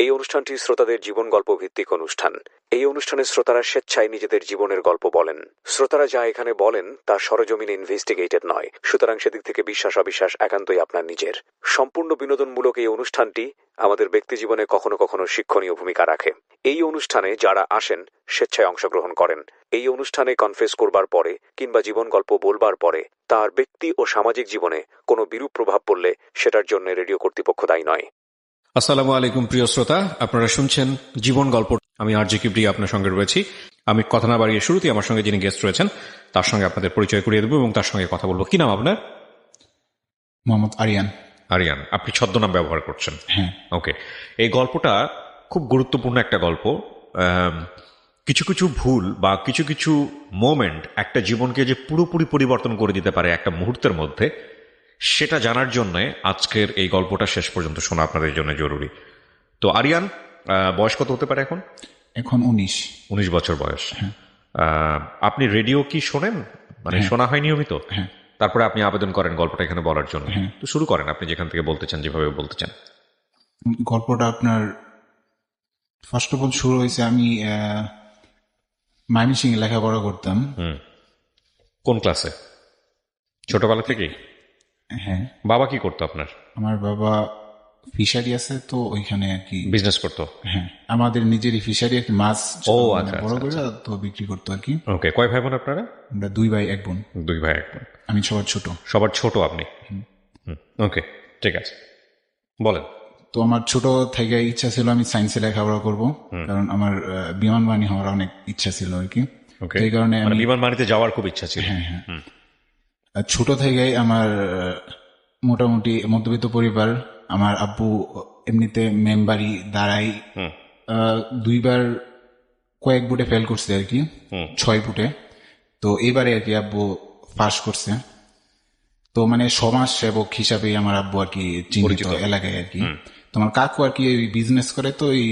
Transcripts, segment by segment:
এই অনুষ্ঠানটি শ্রোতাদের জীবন গল্প ভিত্তিক অনুষ্ঠান। এই অনুষ্ঠানে শ্রোতারা স্বেচ্ছায় নিজেদের জীবনের গল্প বলেন। শ্রোতারা যা এখানে বলেন তা সরেজমিনে ইনভেস্টিগেটেড নয়, সুতরাং সেদিক থেকে বিশ্বাস অবিশ্বাস একান্তই আপনার নিজের। সম্পূর্ণ বিনোদনমূলক এই অনুষ্ঠানটি আমাদের ব্যক্তিজীবনে কখনো কখনো শিক্ষণীয় ভূমিকা রাখে। এই অনুষ্ঠানে যারা আসেন স্বেচ্ছায় অংশগ্রহণ করেন। এই অনুষ্ঠানে কনফেস করবার পরে কিংবা জীবন গল্প বলবার পরে তার ব্যক্তি ও সামাজিক জীবনে কোনো বিরূপ প্রভাব পড়লে সেটার জন্য রেডিও কর্তৃপক্ষ দায়ী নয়। আসসালামু আলাইকুম প্রিয় শ্রোতা, আপনারা শুনছেন জীবন গল্প। আমি আরজে কিবরি আপনার সঙ্গে রয়েছি। আমি কথা না বাড়িয়ে শুরুতেই আমার সঙ্গে যিনি গেস্ট রয়েছেন তার সঙ্গে আপনাদের পরিচয় করিয়ে দেবো এবং তার সঙ্গে কথা বলবো। কি নাম আপনার? মোহাম্মদ আরিয়ান। আরিয়ান, আপনি ছদ্মনাম ব্যবহার করছেন? হ্যাঁ। ওকে, এই গল্পটা খুব গুরুত্বপূর্ণ একটা গল্প। কিছু কিছু ভুল বা কিছু কিছু মোমেন্ট একটা জীবনকে যে পুরোপুরি পরিবর্তন করে দিতে পারে একটা মুহূর্তের মধ্যে, সেটা জানার জন্য আজকের এই গল্পটা শেষ পর্যন্ত শোনা আপনাদের জন্য জরুরি। তো আরিয়ান, বয়স কত হতে পারে এখন? এখন 19 বছর বয়স। আপনি রেডিও কি শোনেন? মানে শোনা হয় নিয়মিত? হ্যাঁ। তারপরে আপনি আবেদন করেন গল্পটা এখানে বলার জন্য। তো শুরু করেন, আপনি যেখান থেকে বলতে চান, যেভাবে বলতে চান। গল্পটা আপনার ফার্স্ট অফ অল শুরু হয়েছে, আমি ময়মনসিংহে লেখাপড়া করতাম। কোন ক্লাসে? ছোটবেলা থেকেই? হ্যাঁ। বাবা কি করতো আপনার? আমার বাবা ফিশারি আছে, তো ওইখানে আর কি বিজনেস করতো? হ্যাঁ, আমাদের নিজেরই ফিশারি আর কি, মাছ বড় করে তো বিক্রি করতো আর কি। ওকে, কয় ভাই বোন আপনারা? আমরা 2 ভাই 1 বোন। 2 ভাই 1 বোন। আমি সবার ছোট। সবার ছোট আপনি? ওকে, ঠিক আছে, বলেন। তো আমার ছোট থেকে ইচ্ছা ছিল আমি সায়েন্সে লেখাপড়া করব, কারণ আমার বিমান বাহিনী হওয়ার অনেক ইচ্ছা ছিল আর কি। এই কারণে বিমান বাহিনীতে যাওয়ার খুব ইচ্ছা ছিল? হ্যাঁ হ্যাঁ। ছোট থেকেই আমার মোটামুটি মধ্যবিত্ত পরিবার। আমার আব্বু এমনিতে মেম্বারি দাঁড়াই 2 বার কয়েক বুটে ফেল করছে আর কি, 6 বুটে। তো এবারে আর কি আব্বু পাস করছে। তো মানে সমাজ সেবক হিসাবে আমার আব্বু আর কি চিহ্নিত এলাকায় আর কি। তোমার কাকু আর কি বিজনেস করে, তো এই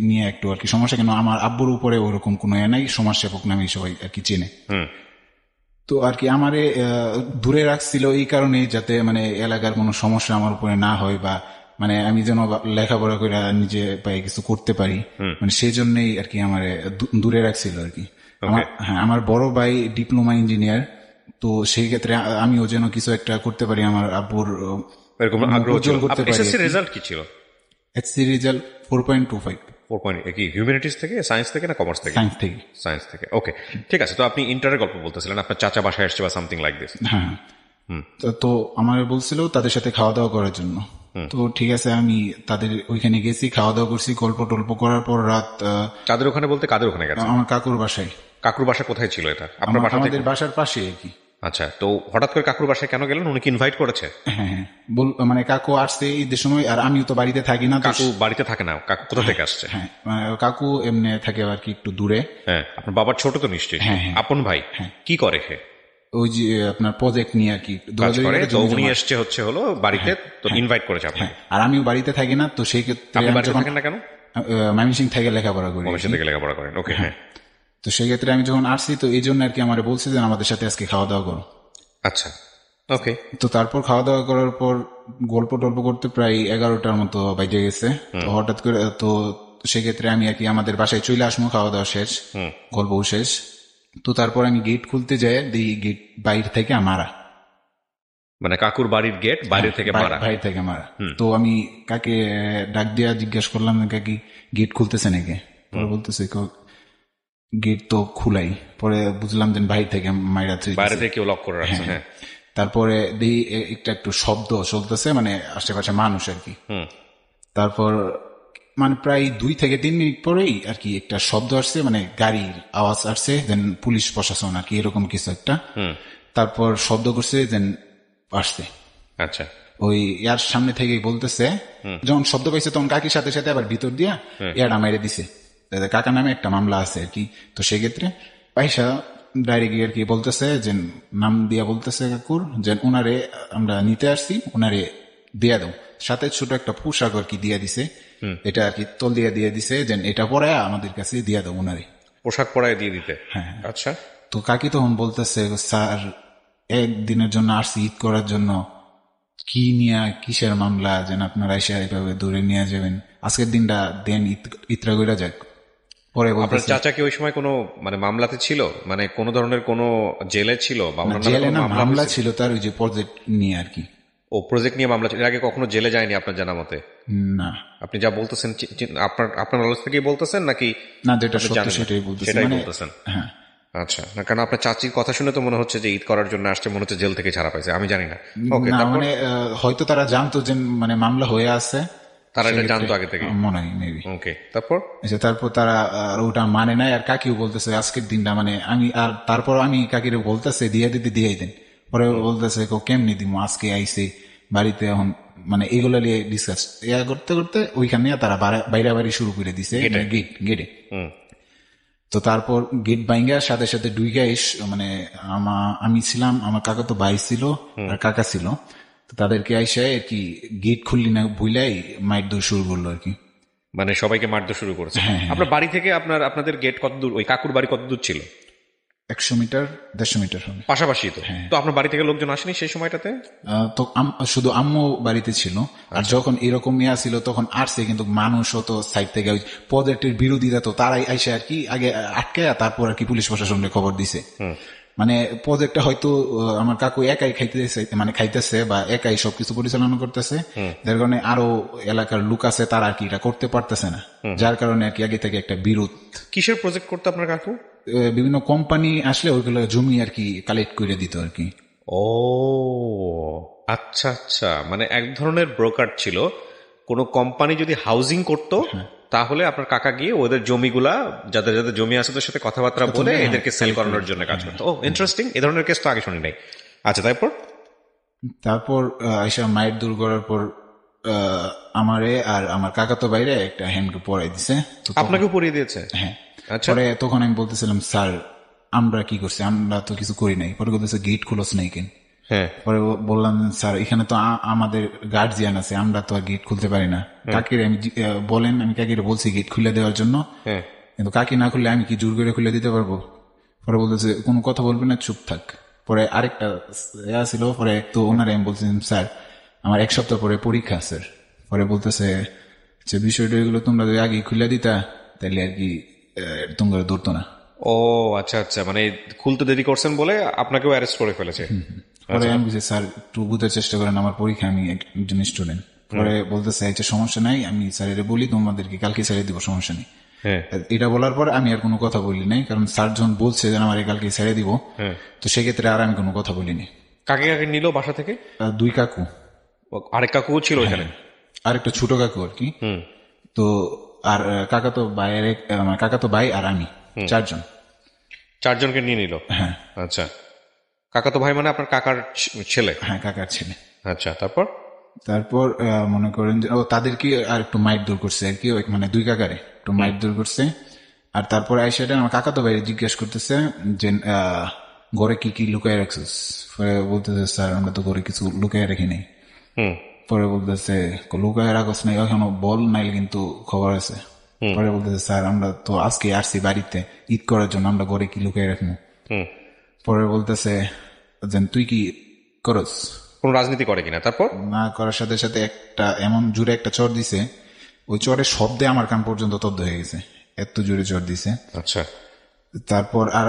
নিয়ে একটু আর কি সমস্যা, কেন আমার আব্বুর উপরে ওরকম কোনো নাই, সমাজ সেবক নামে সবাই আর কি চেনে। তো আর কি আমারে দূরে রাখছিল এই কারণে, যাতে মানে এলাকার কোনো সমস্যা আমার উপরে না হয়, বা মানে আমি যেন লেখাপড়া করে নিজে পায়ে কিছু করতে পারি, মানে সেই জন্যই আর কি আমারে দূরে রাখছিল আর কি। হ্যাঁ, আমার বড় ভাই ডিপ্লোমা ইঞ্জিনিয়ার, তো সেই ক্ষেত্রে আমিও যেন কিছু একটা করতে পারি, আমার আব্বুর উজ্জ্বল করতে পারি। এসএসসি রেজাল্ট কি ছিল? SSC result 4.25। কি হিউম্যানিটিস থেকে, সায়েন্স থেকে না কমার্স থেকে? সায়েন্স থেকে। ওকে, ঠিক আছে। তো আপনি ইন্টারের গল্প বলতেছিলেন, আপনার চাচা বাসায় আসছে বা সামথিং লাইক দিস। হ্যাঁ। তো আমার বলছিল তাদের সাথে খাওয়া দাওয়া করার জন্য। তো ঠিক আছে, আমি তাদের ওইখানে গেছি, খাওয়া দাওয়া করছি, গল্প টল্প করার পর রাত। তাদের ওখানে বলতে কাদের ওখানে গেছে? আমার কাকুর বাসায়। কাকুর বাসা কোথায় ছিল এটা? আপনার বাসা? আমাদের বাসার পাশে আর কি। আচ্ছা, তো হঠাৎ করে কাকুর বাসায় কেন গেলেন? উনি কি ইনভাইট করেছে? হ্যাঁ, মানে কাকু আসছে ঈদের সময়, আর আমিও তো বাড়িতে থাকি না। কাকু বাড়িতে থাকে না? কাকু কোথা থেকে আসছে? হ্যাঁ, কাকু এমনি থাকে আর কি একটু দূরে। হ্যাঁ, আপনার বাবার ছোট তো নিশ্চয়ই? হ্যাঁ, আপন ভাই। কি করে সে? ওই যে আপনার প্রজেক্ট নিয়ে আর কি উনি এসছে হচ্ছে হলো বাড়িতে, তো ইনভাইট করেছে আপনাকে। আর আমিও বাড়িতে থাকি না, তো সেই ক্ষেত্রে আপনি বাড়িতে থাকেন না কেন? ময়মনসিংহ থেকে লেখাপড়া করি। লেখাপড়া করেন, ওকে। হ্যাঁ, তো সেই ক্ষেত্রে আমি যখন আসছি, তো এই জন্য আর কি আমার বলছে যে আমাদের সাথে আজকে খাওয়া দাওয়া করো। আচ্ছা, ওকে। তো তারপর খাওয়া দাওয়া করার পর গল্প টল্প করতে প্রায় 11টার মতো বাজে গেছে। তো হঠাৎ করে, তো সেক্ষেত্রে আমি আর কি আমাদের বাসায় চলে আসবো, খাওয়া দাওয়া শেষ, গল্প শেষ। তো তারপর আমি গেট খুলতে যাই, দেখি গেট বাইরে থেকে মারা। মানে কাকুর বাড়ির গেট বাইরে থেকে মারা? বাইরে থেকে মারা। তো আমি কাকে ডাক দিয়া জিজ্ঞাসা করলাম, কাকি গেট খুলতেছে নাকি? পরে বলতেছে গেট তো খুলাই। পরে বুঝলাম যে বাইরে থেকে মাইরা, বাইরে থেকে কেউ লক করে রাখছে। হ্যাঁ। তারপরে দেখি একটু শব্দ চলতেছে, মানে আশেপাশে মানুষ আর কি। তারপর মানে প্রায় 2 থেকে 3 মিনিট পরেই আর কি একটা শব্দ আসছে, মানে গাড়ির আওয়াজ আসছে, দেন পুলিশ প্রশাসন আর কি এরকম কিছু একটা। তারপর শব্দ করছে, দেন আসছে। আচ্ছা, ওই ইয়ার সামনে থেকে বলতেছে, যখন শব্দ পাইছে তখন কাকির সাথে সাথে আবার ভিতর দিয়া ইয়াটা মেরে দিছে। কাকা নামে একটা মামলা আছে আর কি। তো সেক্ষেত্রে পয়সা ডাইরেক্ট আর কি বলতেছে যে নাম দিয়া বলতেছে কাকুর, যে ওনারে আমরা নিতে আসছি, ওনারে দিয়া দাও। সাথে ছোট একটা পোশাক আর কি দিয়া দিছে, এটা আর কি তোল দিয়ে দিছে, যে এটা পরায় আমাদের কাছে দিয়া দাও ওনারে। পোশাক পরায় দিয়ে দিতে? হ্যাঁ। আচ্ছা। তো কাকি তখন বলতেছে, স্যার একদিনের জন্য আসছি ঈদ করার জন্য, কি নিয়ে কিসের মামলা যেন আপনারা এসে এইভাবে দূরে নিয়ে যাবেন, আজকের দিনটা দেন ইতরা কইরা যাক। পরে আপনার বলতেছে চাচা কি ওই সময় কোনো মানে মামলাতে ছিল, মানে কোনো ধরনের কোনো জেলে ছিল বা না, অন্য নামে জেলে কোনো না, মামলা মামলা হয়েছে? ছিল তার ওই যে প্রজেক্ট নিয়ে আর কি। ও প্রজেক্ট নিয়ে মামলা ছিল, এর আগে কখনো জেলে যায়নি আপনার জানা মতে? না আপনি যা বলতেছেন আপনার আপনার নলেজ থেকেই বলতেছেন নাকি না, যেটা আপনি সত্য জানেন না? সেটাই বলতেছি, সেটাই মানে বলতেছেন। হ্যাঁ। আচ্ছা, না কারণ আপনার চাচির কথা শুনে তো মনে হচ্ছে যে ঈদ করার জন্য আসছে, মনে হচ্ছে জেল থেকে ছাড়া পাইছে, আমি জানি না। ওকে, না তারপর মানে হয়তো তারা জানতো যে মানে মামলা হয়ে আছে, তারা এটা সেক্ষেত্রে জানতো আগে থেকে? মনে হয় মেবি। ওকে, তারপর আচ্ছা, তারপর তারা ওটা মানে নাই, আর কাকিও বলতেছে আজকের দিনটা মানে আমি, আর তারপর আমি কাকিরে বলতেছে দিয়ে দিতে দিয়ে দেন, পরে বলতেছে কেমনি দিব, আজকে আইসে বাড়িতে এখন, মানে এগুলো নিয়ে ডিসকাস করতে করতে ওইখানে তারা বাইরে বাইরে শুরু করে দিছে গেটে। হুম, তো তারপর গেট ভাঙ্গার সাথে সাথে ডুইগা মানে আমি ছিলাম, আমার কাকা তো ভাই ছিল আর কাকা ছিল, তো তাদেরকে আইসা আর কি গেট খুললি না ভুলাই মাইট দৌড় শুরু করলো আর কি। মানে সবাইকে মারতে শুরু করেছে। হ্যাঁ, হ্যাঁ। আপনার বাড়ি থেকে আপনাদের গেট কত দূর, ওই কাকুর বাড়ি কত দূর ছিল? 100 মিটার 150 মিটার হবে। পাশাপাশি তো? তো আপনার বাড়ি থেকে লোকজন আসেনি সেই সময়টাতে? তো শুধু আম্মু বাড়িতে ছিল, আর যখন এরকম ইয়া ছিল তখন আসছে, কিন্তু মানুষও তো সাইড থেকে ওই প্রজেক্টের বিরোধীরা তো তারাই আইসে আর কি আগে আটকে, তারপর আর কি পুলিশ প্রশাসনকে খবর দিছে। মানে প্রজেক্টটা হয়তো আমার কাকু একাই খাইতেছে বা একাই সবকিছু পরিচালনা করতেছে, যার কারণে আরো এলাকার লোক আছে তারা আর কি এটা করতে পারতেছে না, যার কারণে আর কি আগে থেকে একটা বিরোধ। কিসের প্রজেক্ট করতো আপনার কাকু? বিভিন্ন কোম্পানি আসলে ওইগুলো জমি আর কি কালেক্ট করে দিত আর কি। ও আচ্ছা আচ্ছা, মানে এক ধরনের ব্রোকার ছিল। কোনো কোম্পানি যদি হাউজিং করতো তাহলে আপনার কাকা গিয়ে ওদের জমিগুলা, যাদের যাদের জমি আছে ওদের সাথে কথাবার্তা বলে এদেরকে সেল করানোর জন্য কাজ করতো। ও ইন্টারেস্টিং, এ ধরনের কেস তো আগে শুনি নাই। আচ্ছা, তারপর আইসা মায়ের দূর করার পর আমারে আর আমার কাকা তো বাইরে একটা হ্যান্ডকে পরাই দিছে। তো আপনাকেও পড়িয়ে দিয়েছে? হ্যাঁ। আচ্ছা, পরে তখন আমি বলতেছিলাম স্যার আমরা কি করছি, আমরা তো কিছু করি নাই। পরে বলতেছে গেট খুলস নাই কেন? হ্যাঁ, পরে বললাম স্যার এখানে তো আমাদের গার্জিয়ান আছে, আমরা তো আর গেট খুলতে পারি না। কাকির আমি বলেন, আমি কাকির বলছি গেট খুলে দেওয়ার জন্য, হ্যাঁ, কিন্তু কাকি না খুললে আমি কি জোর করে খুলে দিতে পারবো? পরে বলতেছে কোনো কথা বলবে না, চুপ থাক। পরে আরেকটা ছিল, পরে তো ওনারে আমি বলছিলাম স্যার আমার 1 সপ্তাহ পরে পরীক্ষা স্যার। পরে বলতেছে যে বিষয়টা এগুলো তোমরা যদি আগে খুলে দিতা তাহলে আর কি তোমরা ধরতো না। ও আচ্ছা আচ্ছা, মানে খুলতে দেরি করছেন বলে আপনাকেও অ্যারেস্ট করে ফেলেছে। পরে আমি বলছি স্যার একটু বুঝার চেষ্টা করেন, আমার পরীক্ষা, আমি একজন স্টুডেন্ট। পরে বলতেছে আচ্ছা সমস্যা নাই, আমি স্যারের বলি তোমাদেরকে কালকে ছেড়ে দিব, সমস্যা নেই। হ্যাঁ, এটা বলার পর আমি আর কোনো কথা বলি নাই, কারণ স্যার যখন বলছে যে আমার কালকে ছেড়ে দিব, তো সেক্ষেত্রে আর আমি কোনো কথা বলিনি। কাকে কাকে নিল বাসা থেকে? 2 কাকু, আরেক কাকুও ছিল এখানে? আর একটা ছোট কাকু আর কি। তো আর কাকা তো ভাই আর আমি 4 জন। 4 জনকে নিয়ে নিল? হ্যাঁ। আচ্ছা, কাকা তো ভাই মানে আপনার কাকার ছেলে? হ্যাঁ, কাকার ছেলে। আচ্ছা, তারপর মনে করেন যে তাদেরকে আর একটু মাইট দূর করছে আর কি, মানে 2 কাকারে একটু মাইট দূর করছে। আর তারপরে আইসাটা আমার কাকা তো বাইরে জিজ্ঞেস করতেছে যে ঘরে কি কি লুকায় রাখছিস? পরে বলতেছে স্যার আমরা তো ঘরে কিছু লুকায় রাখি নাই। পরে বলতেছে লুকায় রাখস নাই এখনো বল, নাইলে কিন্তু খবর আছে। পরে বলতেছে স্যার আমরা তো আজকে আসছি বাড়িতে ঈদ করার জন্য, আমরা ঘরে কি লুকায় রাখবো? পরে বলতেছে যে তুই কি করস? কোন রাজনীতি করে কিনা? তারপর না করার সাথে সাথে একটা এমন জোরে একটা চর দিছে, ওই চরের শব্দে আমার কান পর্যন্ত তব্দ হয়ে গেছে, এত জোরে চর দিছে। আচ্ছা, তারপর আর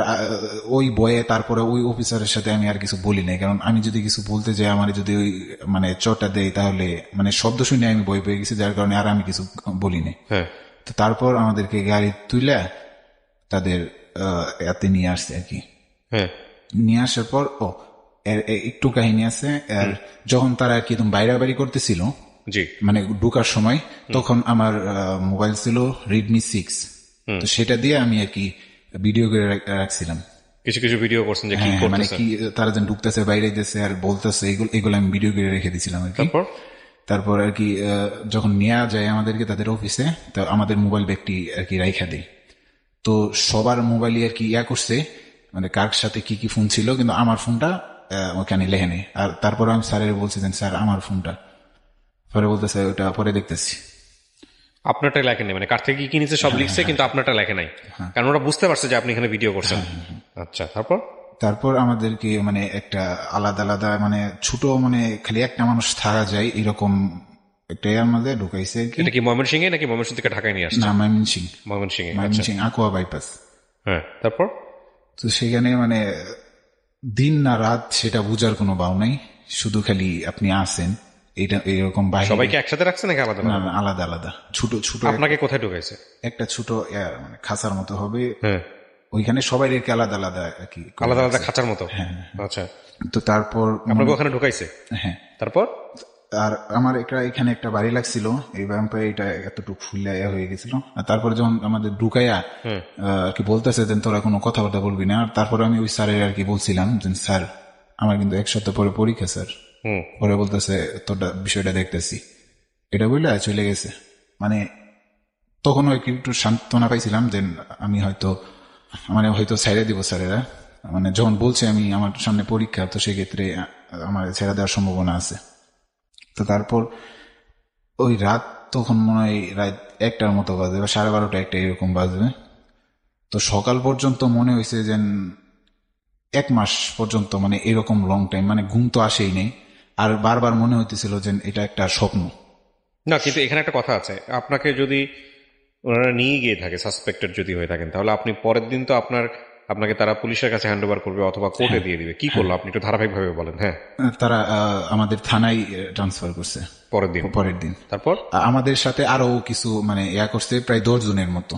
ওই বয়ে তারপরে ওই অফিসারের সাথে আমি আর কিছু বলি নাই, কারণ আমি যদি কিছু বলতে যাই আমার যদি ওই মানে চরটা দেয় তাহলে মানে শব্দ শুনে আমি ভয় পেয়ে গেছি, যার কারণে আর আমি কিছু বলি নাই। তো তারপর আমাদেরকে গাড়ি তুলে তাদের এতে নিয়ে আসছে আর কি। নিয়ে আসার পর একটু কাহিনী আছে, আর যখন তারা আর কি বাইরে বাড়ি করতেছিল মানে ঢুকার সময়, তখন আমার মোবাইল ছিল Redmi 6, তো সেটা দিয়ে আমি আর কি ভিডিও করে রাখছিলাম। কিছু কিছু ভিডিও করছেন যে কি মানে করতেছে, কি তারা যেন ঢুকতেছে বাইরে যেতেছে আর বলতেছে, এগুলো আমি ভিডিও করে রেখে দিছিলাম আর কি। তারপর আর কি যখন নেওয়া যায় আমাদেরকে তাদের অফিসে, তো আমাদের মোবাইল ব্যাগটি আর কি রাইখা দেয়। তো সবার মোবাইলই আর কি করছে, মানে কার সাথে কি কি ফোন ছিল, কিন্তু আমার ফোনটা ওখানে লেখে নেই। আর তারপর আমি স্যারের বলছিলেন স্যার আমার ফোনটা, পরে বলতেছে ওটা পরে দেখতেছি। আপনারটা লেখে নেই মানে কার থেকে কি কিনেছে সব লিখছে, কিন্তু আপনারটা লেখে নাই, কারণ ওরা বুঝতে পারছে যে আপনি এখানে ভিডিও করছেন। আচ্ছা, তারপর আমাদেরকে মানে একটা আলাদা আলাদা মানে ছোট মানে খালি একটা মানুষ থাকা যায় এরকম একটা এর মধ্যে ঢুকাইছে আর কি। এটা কি ময়মনসিংহে নাকি ময়মনসিংহ থেকে ঢাকায় নিয়ে আসছে? না, ময়মনসিং, ময়মনসিংহে। আচ্ছা, ময়মনসিং আকোয়া বাইপাস। হ্যাঁ, তারপর? তো সেখানে মানে দিন না রাত সেটা বুঝার কোনো বাউ নাই, শুধু খালি আপনি আসেন এটা এরকম বাইরে। সবাইকে একসাথে রাখছে নাকি আলাদা না আলাদা? না, আলাদা আলাদা ছোট ছোট আপনাকে কোথায় ঢুকাইছে? একটা ছোট মানে খাঁচার মতো হবে, হ্যাঁ, ওইখানে সবাই আর কি আলাদা আলাদা আর কি করে আলাদা আলাদা রাখছে। খাঁচার মতো। হ্যাঁ। আচ্ছা, তো তারপর আপনাকে ওখানে ঢুকাইছে? হ্যাঁ, তারপর? আর আমার এখানে একটা বাড়ি লাগছিল, এই ভ্যাম্পায়ার এটা এতটুকু ফুলিয়া হয়ে গেছিল। আর তারপরে যখন আমাদের ঢুকাইয়া আর কি বলতেছে যে তোরা কোনো কথাবার্তা বলবি না, আর তারপরে আমি ওই স্যারের আর কি বলছিলাম যে স্যার আমার কিন্তু এক সপ্তাহ পরে পরীক্ষা স্যার। পরে বলতেছে তোর বিষয়টা দেখতেছি, এটা বললে চলে গেছে। মানে তখন আর কি একটু সান্ত্বনা পাইছিলাম যে আমি হয়তো ছেড়ে দিব স্যারেরা, মানে যখন বলছে আমি আমার সামনে পরীক্ষা, তো সেক্ষেত্রে আমার ছেড়ে দেওয়ার সম্ভাবনা আছে। তো তারপর ওই রাত তখন মনে হয় রাত 1টার মতো বাজবে বা 12:30 1টা এরকম বাজবে। তো সকাল পর্যন্ত মনে হয়েছে যে 1 মাস পর্যন্ত মানে এরকম লং টাইম, মানে ঘুম তো আসেই নেই, আর বারবার মনে হইতেছিল যে এটা একটা স্বপ্ন। না, কিন্তু এখানে একটা কথা আছে, আপনাকে যদি ওনারা নিয়ে গিয়ে থাকে, সাসপেক্টেড যদি হয়ে থাকেন, তাহলে আপনি পরের দিন তো আপনাকে তারা পুলিশের কাছে হ্যান্ড ওভার করবে অথবা কোর্টে দিয়ে দিবে। কি করলো আপনি একটু ধারাবাহিকভাবে বলেন। হ্যাঁ, তারা আমাদের থানায় ট্রান্সফার করছে পরের দিন। তারপর আমাদের সাথে আরো কিছু মানে করছে, প্রায় 10 জনের মতো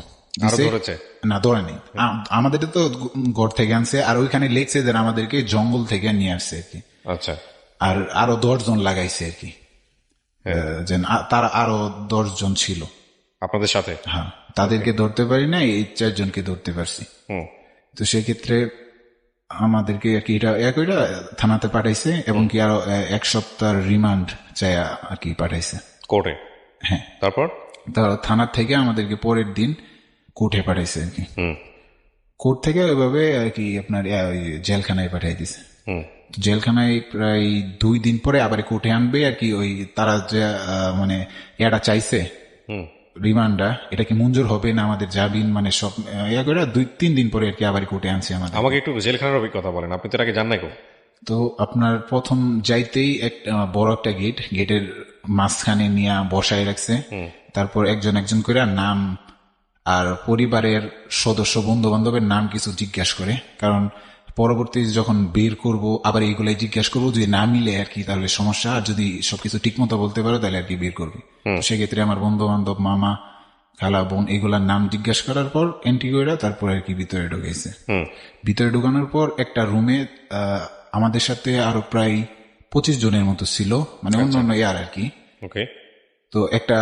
আরো দিছে। ধরেছে? না, ধরে নেই, আমাদের তো ঘর থেকে আনছে, আর ওইখানে লেখছে যে আমাদেরকে জঙ্গল থেকে নিয়ে আসছে আর কি। আচ্ছা, আর আরো 10 জন লাগাইছে আর কি, যে তারা আরো 10 জন ছিল আপনাদের সাথে। হ্যাঁ, তাদেরকে ধরতে পারি না, এই 4 জনকে ধরতে পারছি। তো সেক্ষেত্রে আমাদেরকে আর কি এটা থানাতে পাঠাইছে, এবং কি আরো 1 সপ্তাহ রিমান্ড চাই আর কি পাঠাইছে কোর্টে। হ্যাঁ, তারপর থানার থেকে আমাদেরকে পরের দিন কোর্টে পাঠাইছে আর কি। কোর্ট থেকে ওইভাবে আর কি আপনার ওই জেলখানায় পাঠাই দিছে। জেলখানায় প্রায় 2 দিন পরে আবার কোর্টে আনবে আর কি। ওই তারা যে মানে এটা চাইছে রিমান্ডটা, এটা কি মঞ্জুর হবে না আমাদের জামিন মানে সব 2-3 দিন পরে আর কি আবার কোর্টে আনছে আমাদের। আমাকে একটু জেলখানার অভিজ্ঞতা বলেন, আপনি তো এর আগে জান নাই। তো আপনার প্রথম যাইতেই একটা বড় একটা গেটের মাঝখানে নিয়ে বসায় রাখছে। তারপর একজন একজন করে নাম আর পরিবারের সদস্য বন্ধু বান্ধবের নাম কিছু জিজ্ঞাসা করে, কারণ পরবর্তী যখন বের করব আবার এইগুলাই জিজ্ঞাসা করবো, যদি না মিলে আর কি তাহলে সমস্যা, আর যদি সবকিছু ঠিক মতো বলতে পারো তাহলে আর কি বের করবে। সেক্ষেত্রে আমার বন্ধু বান্ধব, মামা, খালা, বোন এগুলার নাম জিজ্ঞাসা করার পর এন্ট্রি করে তারপর আর কি ভিতরে ঢুকেছে। ভিতরে ঢুকানোর পর একটা রুমে আমাদের সাথে আরো প্রায় 25 জনের মতো ছিল, মানে অন্যান্য আর কি। তো একটা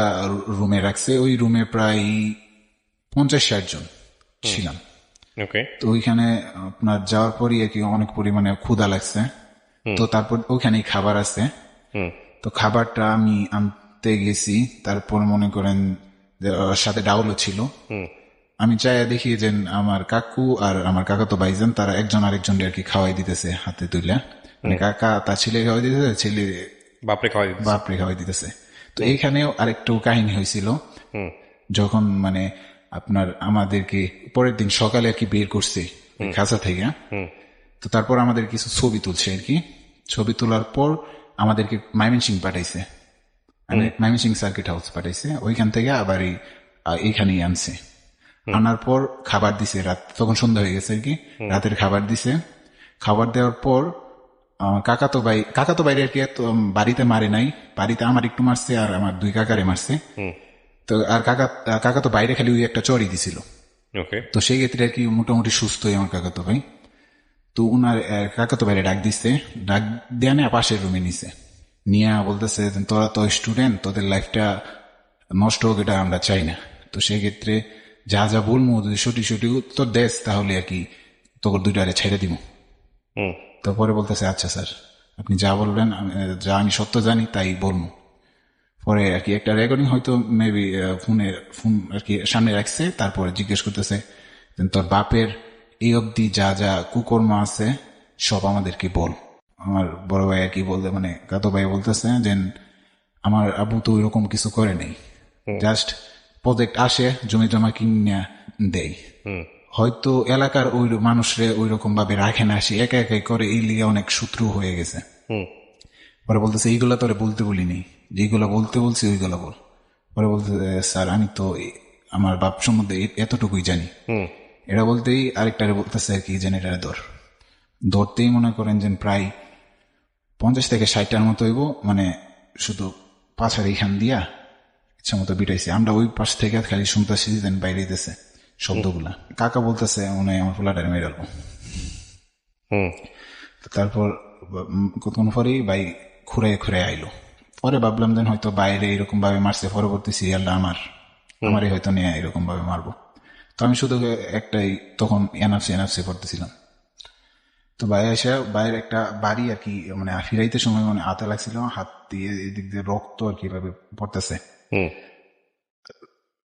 রুমে রাখছে, ওই রুমে প্রায় 50-60 জন ছিলাম। তো ওইখানে আপনার যাওয়ার পরই আর কি অনেক পরিমাণে ক্ষুধা লাগছে। তো তারপর ওইখানেই খাবার আছে। তো খাবারটা আমি আনতে গেছি, তারপর মনে করেন সাথে ডাউলও ছিল। আমি চাই দেখি যে আমার কাকু আর আমার কাকাতো ভাইজান তারা একজন আরেকজন আর কি খাওয়াই দিতেছে হাতে তুলে, মানে কাকা তার ছেলে খাওয়াই দিতেছে, ছেলে বাপরে খাওয়াই দিতেছে। তো এইখানেও আরেকটু কাহিনী হয়েছিল, যখন মানে আপনার আমাদেরকে পরের দিন সকালে আর কি বের করছে খাঁচা থেকে। তো তারপর আমাদের কিছু ছবি তুলছে আর কি। ছবি তোলার পর আমাদেরকে ময়মনসিংহ পাঠাইছে, ময়মনসিংহ সার্কিট হাউস পাঠাইছে। ওইখান থেকে আবার এইখানেই আনছে। আনার পর খাবার দিছে, রাত তখন সন্ধ্যা হয়ে গেছে আর কি, রাতের খাবার দিছে। খাবার দেওয়ার পর কাকাতো বাইরে আর কি বাড়িতে মারে নাই, বাড়িতে আমার একটু মারছে আর আমার 2 কাকারে মারছে। তো আর কাকা তো বাইরে খালি ওই একটা চড়ি দিছিল। তো সেই ক্ষেত্রে আর কি মোটামুটি সুস্থই আমার কাকাতো ভাই। তো উনার কাকাতো বাইরে ডাক দিচ্ছে, ডাক দেয়া না পাশের রুমে নিছে, নিয়ে বলতেছে তোরা তো স্টুডেন্ট, তোদের লাইফটা নষ্ট হোক এটা আমরা চাই না। তো সেই ক্ষেত্রে যা যা বলবো যদি সঠিক উত্তর দেস তাহলে আর কি তোর 2টারে ছেড়ে দিব। তারপরে বলতেছে আচ্ছা স্যার আপনি যা বলবেন, যা আমি সত্য জানি তাই বলবো। পরে আর কি একটা রেকর্ডিং হয়তো মেবি ফোন আর কি সামনে রাখছে। তারপরে জিজ্ঞেস করতেছে তোর বাপের এই অবধি যা যা কুকর্ম আছে সব আমাদেরকে বল। আমার বড় ভাই আর কি বলতে মানে কাতো ভাই বলতেছে যে আমার আব্বু তো ওইরকম কিছু করে নেই, জাস্ট প্রজেক্ট আসে জমি জমা কিনে দেয়, হয়তো এলাকার ওই মানুষরে ওই রকম ভাবে রাখে না, সে একা একাই করে, এই লিগে অনেক শত্রু হয়ে গেছে। পরে বলতেছে এইগুলা তোরে বলতে বলিনি, যেগুলো বলতে বলছি ওইগুলো বল। পরে বলতেছে স্যার আমি তো আমার বাপ সম্বন্ধে এতটুকুই জানি। এটা বলতেই আরেকটারে বলতেছে আর কি যেন এটা ধরতেই মনে করেন যে প্রায় 50 থেকে 60টার মতো হইব, মানে শুধু পাছার এইখান দিয়া ইচ্ছা মতো বিটাইছে। আমরা ওই পাশ থেকে খালি শুনতেছি দেন বাইরে দিতেছে শব্দগুলা। কাকা বলতেছে মনে হয় আমার পোলাটারে মেরে গেল। তারপর কতক্ষণ পরেই ভাই খুঁড়ে আইলো। পরে ভাবলাম যেন হয়তো বাইরে এরকম ভাবে মারছে, পরবর্তী সিরিয়ালটা আমারই হয়তো নিয়ে এরকম ভাবে মারবো। তো আমি শুধু একটাই তখন এনআরসি করতেছিলাম। তো বাইরে এসে বাইরের একটা বাড়ি আর কি, মানে ফিরাইতে সময় মানে হাতে লাগছিল, হাত দিয়ে এদিক দিয়ে রক্ত আর কি ভাবে পড়তেছে।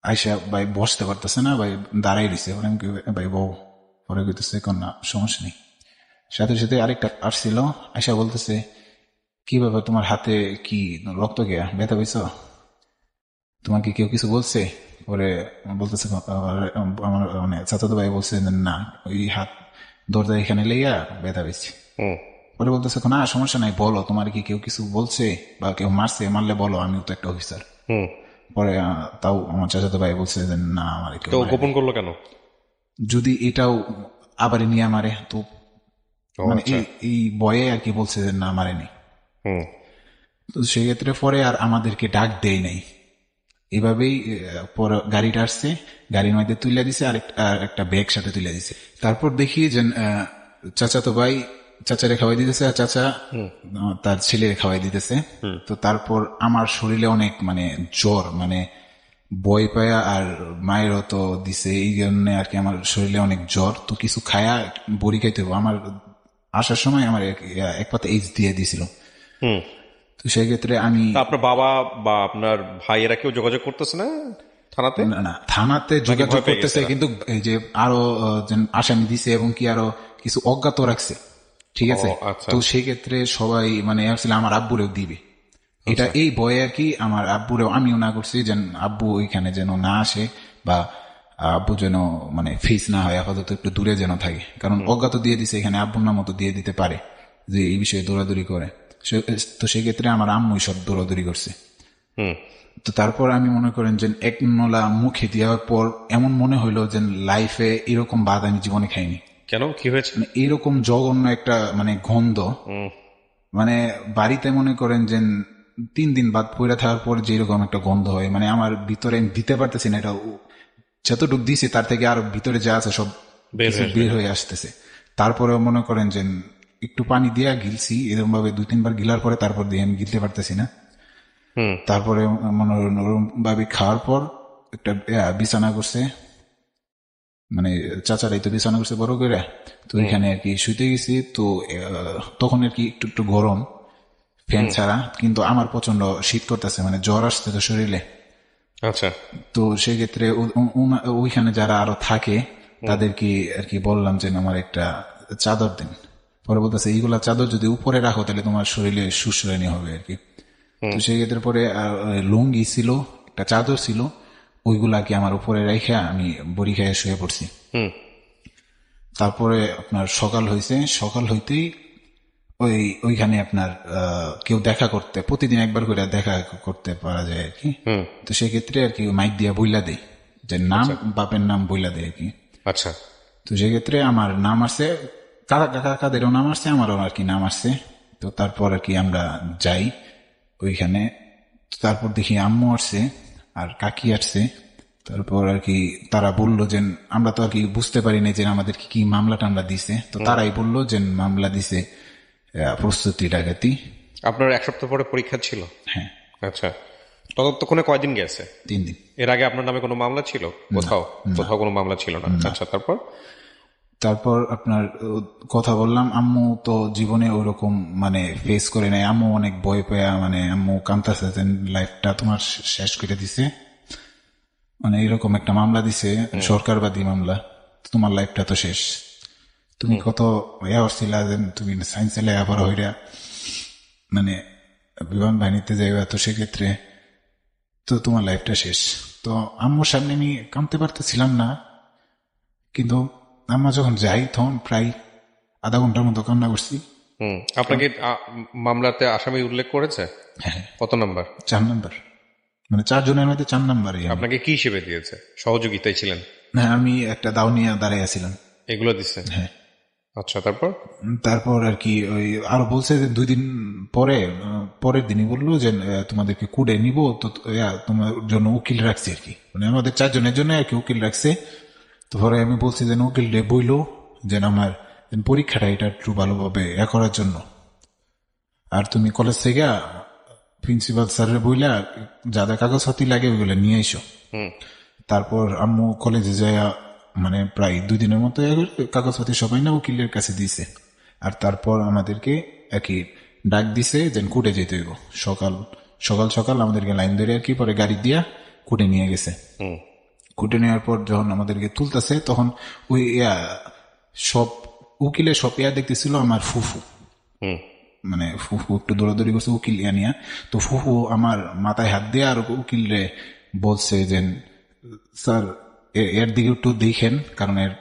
আইসা ভাই বসতে পারতেছে না, ভাই দাঁড়াই দিছে। ভাই বউ, পরে কইতেছে না সমস্যা নেই। সাথে সাথে আরেকটা আসছিল, আইসা বলতেছে কি ব্যাপার তোমার হাতে কি রক্ত গিয়া ব্যথা পেয়েছ, তোমার কি কেউ কিছু বলছে? পরে বলতেছে আমার মানে চাচাতো ভাই বলছে না ওই হাত দরজা এখানে লেগা ব্যথা পেয়েছি। পরে বলতেছে না সমস্যা নাই, বলো তোমার কি কেউ কিছু বলছে বা কেউ মারছে, মারলে বলো, আমিও তো একটা অফিসার। পরে তাও আমার চাচাতো ভাই বলছে যে না আমার কেউ গোপন করলো কেন? যদি এটাও আবার নিয়ে মারে তো, মানে এই বয়ে আর কি বলছে যে না মারেনি। তো সেক্ষেত্রে পরে আর আমাদেরকে ডাক দেয় নাই। এভাবেই পরে গাড়িটা আসছে, গাড়ির মধ্যে তুলে দিছে, আর একটা ব্যাগ সাথে তুলে দিছে। তারপর দেখি যে চাচাতো ভাই চাচারে খাওয়াই দিতেছে, আর চাচা তার ছেলেরে খাওয়াই দিতেছে। তো তারপর আমার শরীরে অনেক মানে জ্বর, মানে বই পায়া, আর মায়েরও তো দিছে, এই জন্য আর কি আমার শরীরে অনেক জ্বর। তো কিছু খায়া বড়ি খাইতে হবে। আমার আসার সময় আমার এক পাতা এইচ দিয়ে দিছিল। তো সেই ক্ষেত্রে আমি, আপনার বাবা বা আপনার ভাইয়েরা কেউ যোগাযোগ করতেছে না থানাতে? না থানাতে যোগাযোগ করতেছে, কিন্তু এই যে আরো আসামি দিছে এবং কি আরো কিছু অজ্ঞাত রাখছে, ঠিক আছে। তো সেই ক্ষেত্রে সবাই মানে আসলে আমার আব্বুরেও দিবে, এটা এই ভয়ে আর কি আমার আব্বুরেও আমিও না করছি যেন আব্বু ওইখানে যেন না আসে, বা আব্বু যেন মানে ফেস না হয়, আপাতত একটু দূরে যেন থাকে। কারণ অজ্ঞাত দিয়ে দিছে, এখানে আব্বুর নাম মতো দিয়ে দিতে পারে যে এই বিষয়ে দৌড়াদৌড়ি করে। তো সেক্ষেত্রে আমার আম্মুই সব দৌড়াদৌড়ি করছে। তো তারপর আমি মনে করেন যে এক নলা মুখে দেওয়ার পর এমন মনে হইলো যে লাইফে এরকম বাদ আমি জীবনে খাইনি। কেন, কি হয়েছে? মানে এরকম জঘন্য একটা মানে গন্ধ, মানে বাড়িতে মনে করেন যে 3 দিন বাদ পড়ে থাকার পর যেরকম একটা গন্ধ হয়, মানে আমার ভিতরে আমি দিতে পারতেছি না, এটা যতটুকু দিছি তার থেকে আরো ভিতরে যা আছে সব বের হয়ে আসতেছে। তারপরে মনে করেন যে একটু পানি দিয়া গিলছি, এরকম ভাবে 2-3 বার গিলার পরে তারপর দিয়ে আমি গিলতে পারতেছি না। তারপরে মনোরম ভাবে খাওয়ার পর একটা বিছানা করছে, মানে চাচারাই তো বিছানা করছে বড় করে। তো এখানে আর কি শুইতে গেছি। তো তখন আর কি একটু একটু গরম, ফ্যান ছাড়া, কিন্তু আমার প্রচন্ড শীত করতেছে, মানে জ্বর আসছে তো শরীরে। আচ্ছা। তো সেক্ষেত্রে ওইখানে যারা আরো থাকে তাদেরকে আর কি বললাম যে আমার একটা চাদর দিন। পরে বলতেছে এইগুলা চাদর যদি উপরে রাখো তাহলে তোমার শরীরে সুশ্রয়নী হবে আর কি। তো সেক্ষেত্রে পরে লুঙ্গি ছিল, একটা চাদর ছিল, ওইগুলা কি আমার উপরে রেখে আমি বড়ি খেয়ে শুয়ে পড়ছি। তারপরে আপনার সকাল হয়েছে, সকাল হইতেই ওইখানে আপনার কেউ দেখা করতে, প্রতিদিন একবার করে দেখা করতে পারা যায় আর কি। তো সেক্ষেত্রে আর কি মাইক দিয়া বইলা দেয় যে নাম, বাপের নাম বইলা দেয় আর কি। আচ্ছা। তো সেক্ষেত্রে আমার নাম আসছে, কাকাদেরও নাম আসছে, আমারও আর কি নাম আসছে। তো তারপর আর কি আমরা যাই ওইখানে। তারপর দেখি আম্মু আসছে আর কাকি আসছে। তারপর আর কি তারা বললো যে আমরা তো আর কি বুঝতে পারিনি যে আমাদের কি মামলা টামলা দিছে। তো তারাই বললো যে মামলা দিছে প্রস্তুতি ডাকাতি। আপনার 1 সপ্তাহ পরে পরীক্ষা ছিল? হ্যাঁ। আচ্ছা, ততক্ষণে কয়দিন গেছে? 3 দিন। এর আগে আপনার নামে কোনো মামলা ছিল? কোথাও কোনো মামলা ছিল না? আচ্ছা, তারপর আপনার কথা বললাম, আম্মু তো জীবনে ওরকম মানে ফেস করে নাই। আম্মু অনেক ভয় পায়া, মানে আম্মু কান্তাছে যে লাইফটা তোমার শেষ করে দিছে, মানে এরকম একটা মামলা দিছে, সরকারবাদী মামলা, তোমার লাইফটা তো শেষ। তুমি কত ছিলা যে তুমি সায়েন্সে লেখাপড়া হইরা মানে বিমান বাহিনীতে যাইবা, তো সেক্ষেত্রে তো তোমার লাইফটা শেষ। তো আম্মুর সামনে আমি কাঁদতে পারতেছিলাম না, কিন্তু আমরা যখন যাই তখন প্রায় আধা ঘন্টার মতো কান্না করছি। আপনাকে মামলাতে আসামি উল্লেখ করেছে? হ্যাঁ, কত নাম্বার? 4 নাম্বার, মানে 4 জনের মধ্যে 4 নাম্বারই। আপনাকে কি হিসেবে দিয়েছে? সহযোগিতায় ছিলেন? হ্যাঁ, আমি একটা দাও নিয়ে দাঁড়াই আছিলাম। এগুলো দিচ্ছে? হ্যাঁ। আচ্ছা, তারপর? তারপর আর কি ওই আরো বলছে যে 2 দিন পরে, পরের দিনই বললো যে তোমাদেরকে কুড়ে নিব, তো তোমার জন্য উকিল রাখছি আর কি, মানে আমাদের 4 জনের জন্য আর কি উকিল রাখছে। তো পরে আমি বলছি যে উকিল রে বইলো যে আমার পরীক্ষাটা এটা একটু ভালোভাবে করার জন্য, আর তুমি কলেজ থেকে প্রিন্সিপাল স্যারের বইলা যা যা কাগজপাতি লাগে ওইগুলো নিয়ে এসো। তারপর আম্মু কলেজে যায়, মানে প্রায় 2 দিনের মতো কাগজপাতি সবাই না উকিলের কাছে দিছে। আর তারপর আমাদেরকে আর কি ডাক দিছে যে কুটে যেতে হইব। সকাল সকাল আমাদেরকে লাইন ধরে আর কি পরে গাড়ি দিয়া কুটে নিয়ে গেছে। কুটে নেওয়ার পর যখন আমাদেরকে তুলতেছে তখন ওই সব উকিলের সব দেখতেছিল আমার ফুফু, মানে ফুফু একটু দৌড়াদৌড়ি করছে উকিল নিয়ে। তো ফুফু আমার মাথায় হাত দিয়ে আর উকিল রে বলছে যে স্যার এর দিকে একটু দেখেন, কারণ এর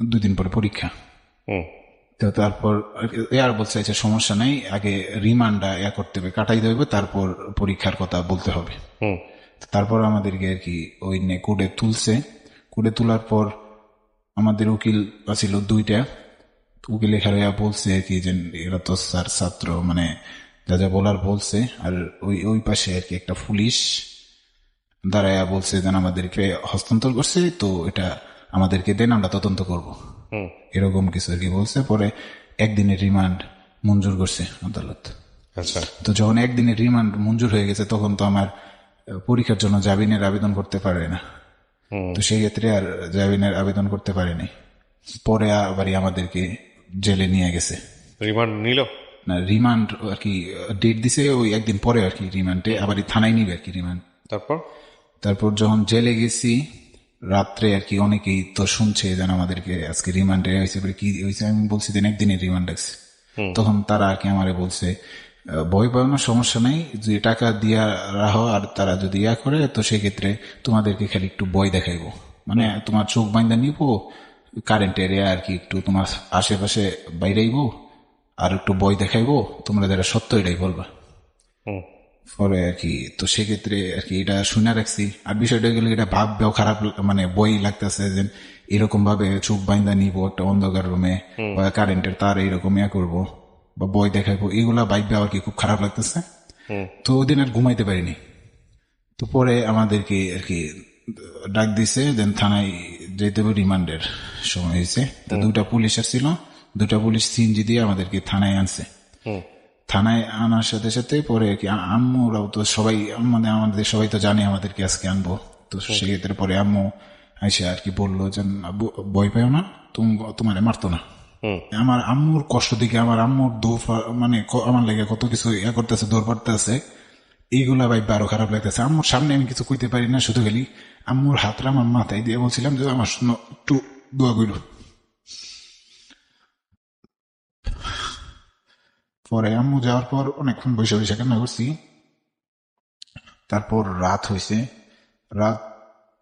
2 দিন পরে পরীক্ষা। তো তারপর আর বলছে আচ্ছা সমস্যা নাই, আগে রিমান্ডটা করতে হবে, কাটাই দেবে, তারপর পরীক্ষার কথা বলতে হবে। তারপর আমাদেরকে আর কি ওই কোর্টে তুলছে। কোর্টে তোলার পর আমাদের উকিল ছিল 2টা। উকিল এখানে বলছে আর কি যে এরা তো স্যার ছাত্র, মানে যা যা বলার বলছে। আর ওই পাশে আর কি একটা পুলিশ দাঁড়ায়া বলছে যেন আমাদেরকে হস্তান্তর করছে, তো এটা আমাদেরকে দেন, আমরা তদন্ত করব, এরকম কিছু আর কি বলছে। পরে 1 দিনের রিমান্ড মঞ্জুর করছে আদালত। আচ্ছা, তো যখন 1 দিনের রিমান্ড মঞ্জুর হয়ে গেছে তখন তো আমার পরীক্ষার জন্য জামিনের আবেদন করতে পারে না, তো সেই ক্ষেত্রে আর জামিনের আবেদন করতে পারেনি। পরে আবারই আমাদেরকে জেলে নিয়ে গেছে। রিমান্ড নিল না, রিমান্ড আর কি ডেট দিছে ওই 1 দিন পরে আর কি রিমান্ডে আবারই থানায় নিবে আর কি রিমান্ড। তারপর যখন জেলে গেছি রাত্রে আর কি অনেকেই তো শুনছে যেন আমাদেরকে আজকে রিমান্ডে হয়েছে, কি হয়েছে আমি বলছি যে 1 দিনের রিমান্ড আছে। তখন তারা আর কি আমারে বলছে ভয় পাও না, সমস্যা নাই, যে টাকা দিয়া রাখো, আর তারা যদি করে তো সেক্ষেত্রে তোমাদেরকে খালি একটু ভয় দেখাইবো, মানে তোমার চোখ বাইন্দা নিব কারেন্ট এরিয়া আর কি, একটু তোমার আশেপাশে বাইরেইবো আর একটু ভয় দেখাইবো, তোমরা যারা সত্য এটাই বলবা। পরে আর কি তো সেক্ষেত্রে আর কি এটা শুনে রাখছি। আর বিষয়টা গেলে এটা ভাববেও খারাপ, মানে বই লাগতেছে যে এরকম ভাবে চোখ বাইন্দা নিব একটা অন্ধকার রুমে, বা কারেন্টের তার এইরকম করবো বা বই দেখাইবো, এগুলা ভাববে আর কি খুব খারাপ লাগতেছে। তো ওদিন আর ঘুমাইতে পারিনি। তো পরে আমাদেরকে আর কি ডাক দিছে, দেন থানায় যেতে হবে, রিমান্ডের সময় হয়েছে। তো 2টা পুলিশ আসছিল, 2টা পুলিশ সিএনজি দিয়ে আমাদেরকে থানায় আনছে। থানায় আনার সাথে সাথে পরে কি আম্মুরাও তো সবাই, মানে আমাদের সবাই তো জানে আমাদেরকে আজকে আনবো, তো সেক্ষেত্রে পরে আম্মু এসে আর কি বললো যে ভয় পেও না, তোমার মারতো না। আমার আম্মুর কষ্ট দিকে আমার আম্মুর মানে আমার লেগে কত কিছু করতেছে, দৌড় পাড়তেছে, এইগুলা ভাই আরো খারাপ লাগতেছে। আম্মুর সামনে আমি কিছু কইতে পারি না, শুধু খালি আম্মুর হাতটা আমার মাথায় দিয়ে বলছিলাম যে আমার একটু দোয়া কইল। পরে আম্মু যাওয়ার পর অনেকক্ষণ বসে বসে কান্না করছি। তারপর রাত হয়েছে, রাত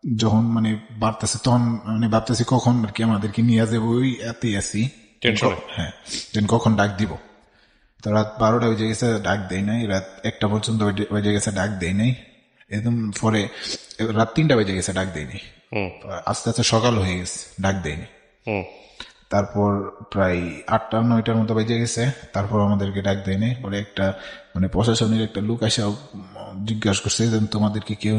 যখন মানে বাড়তেছে তখন মানে ভাবতেছি কখন আর কি আমাদেরকে নিয়ে যাবো, ওই এতেই আছি। হ্যাঁ, কখন ডাক দিব। তো রাত 12টা বেজে গেছে, ডাক দেয় নাই। রাত 1টা পর্যন্ত বেজে গেছে, ডাক দেয় নাই। একদম পরে রাত 3টা বেজে গেছে, ডাক দেয়নি। আস্তে আস্তে সকাল হয়ে গেছে, ডাক দেয়নি। তারপর প্রায় 8টা-9টার মতো বেজে গেছে, তারপর আমাদেরকে ডাক দেয়নি। পরে একটা মানে প্রশাসনের একটা লোক এসে জিজ্ঞাসা করছে যে তোমাদেরকে কেউ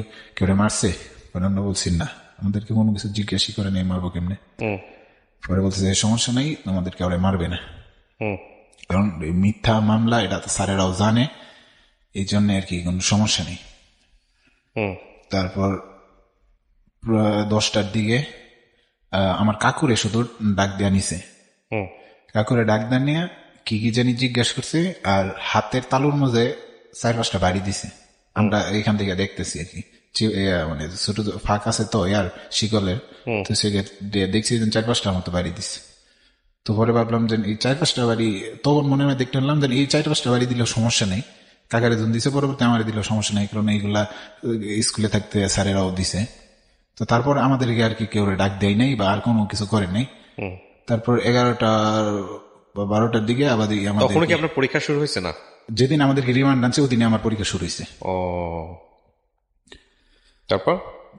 মারছে? আমরা বলছি না, আমাদেরকে কোনো কিছু জিজ্ঞাসা করে নেই, মারবো কেমনে। পরে বলছে যে সমস্যা নাই, তোমাদেরকে ওরা মারবে না, কারণ মিথ্যা মামলা, এটা তো স্যারেরাও জানে, এই জন্য আর কি কোনো সমস্যা নেই। তারপর 10টার দিকে আমার কাকুরে শুধু ডাক দেয়া নিছে। কাকুরে ডাক দেয়া নিয়ে কি জানি জিজ্ঞাসা করছে, আর হাতের তালুর মধ্যে 4-5টা বাড়ি দিছে। আমরা এখান থেকে দেখতেছি আর কি, মানে ছোট ফাঁক আছে তো আর শিকলের, তো সেক্ষেত্রে দেখছি 4-5টার মতো বাড়ি দিছে। তো পরে ভাবলাম যে এই 4-5টা বাড়ি, তখন মনে হয় দেখতে পারলাম যে এই 4-5টা বাড়ি দিলেও সমস্যা নেই, কাকারে জন দিছে, পরবর্তী আমার দিলেও সমস্যা নেই, কারণ এইগুলা স্কুলে থাকতে স্যারেরাও দিছে। তো তারপর আমাদেরকে আর কি কেউ ডাক দেয় নাই বা আর কোনো কিছু করে নাই। তারপর 11টা বা 12টার দিকে আবার তখন কি আপনার পরীক্ষা শুরু হয়েছে না? যেদিন আমাদেরকে রিমান্ড আনছে ওদিনে আমার পরীক্ষা শুরু হয়েছে। ও,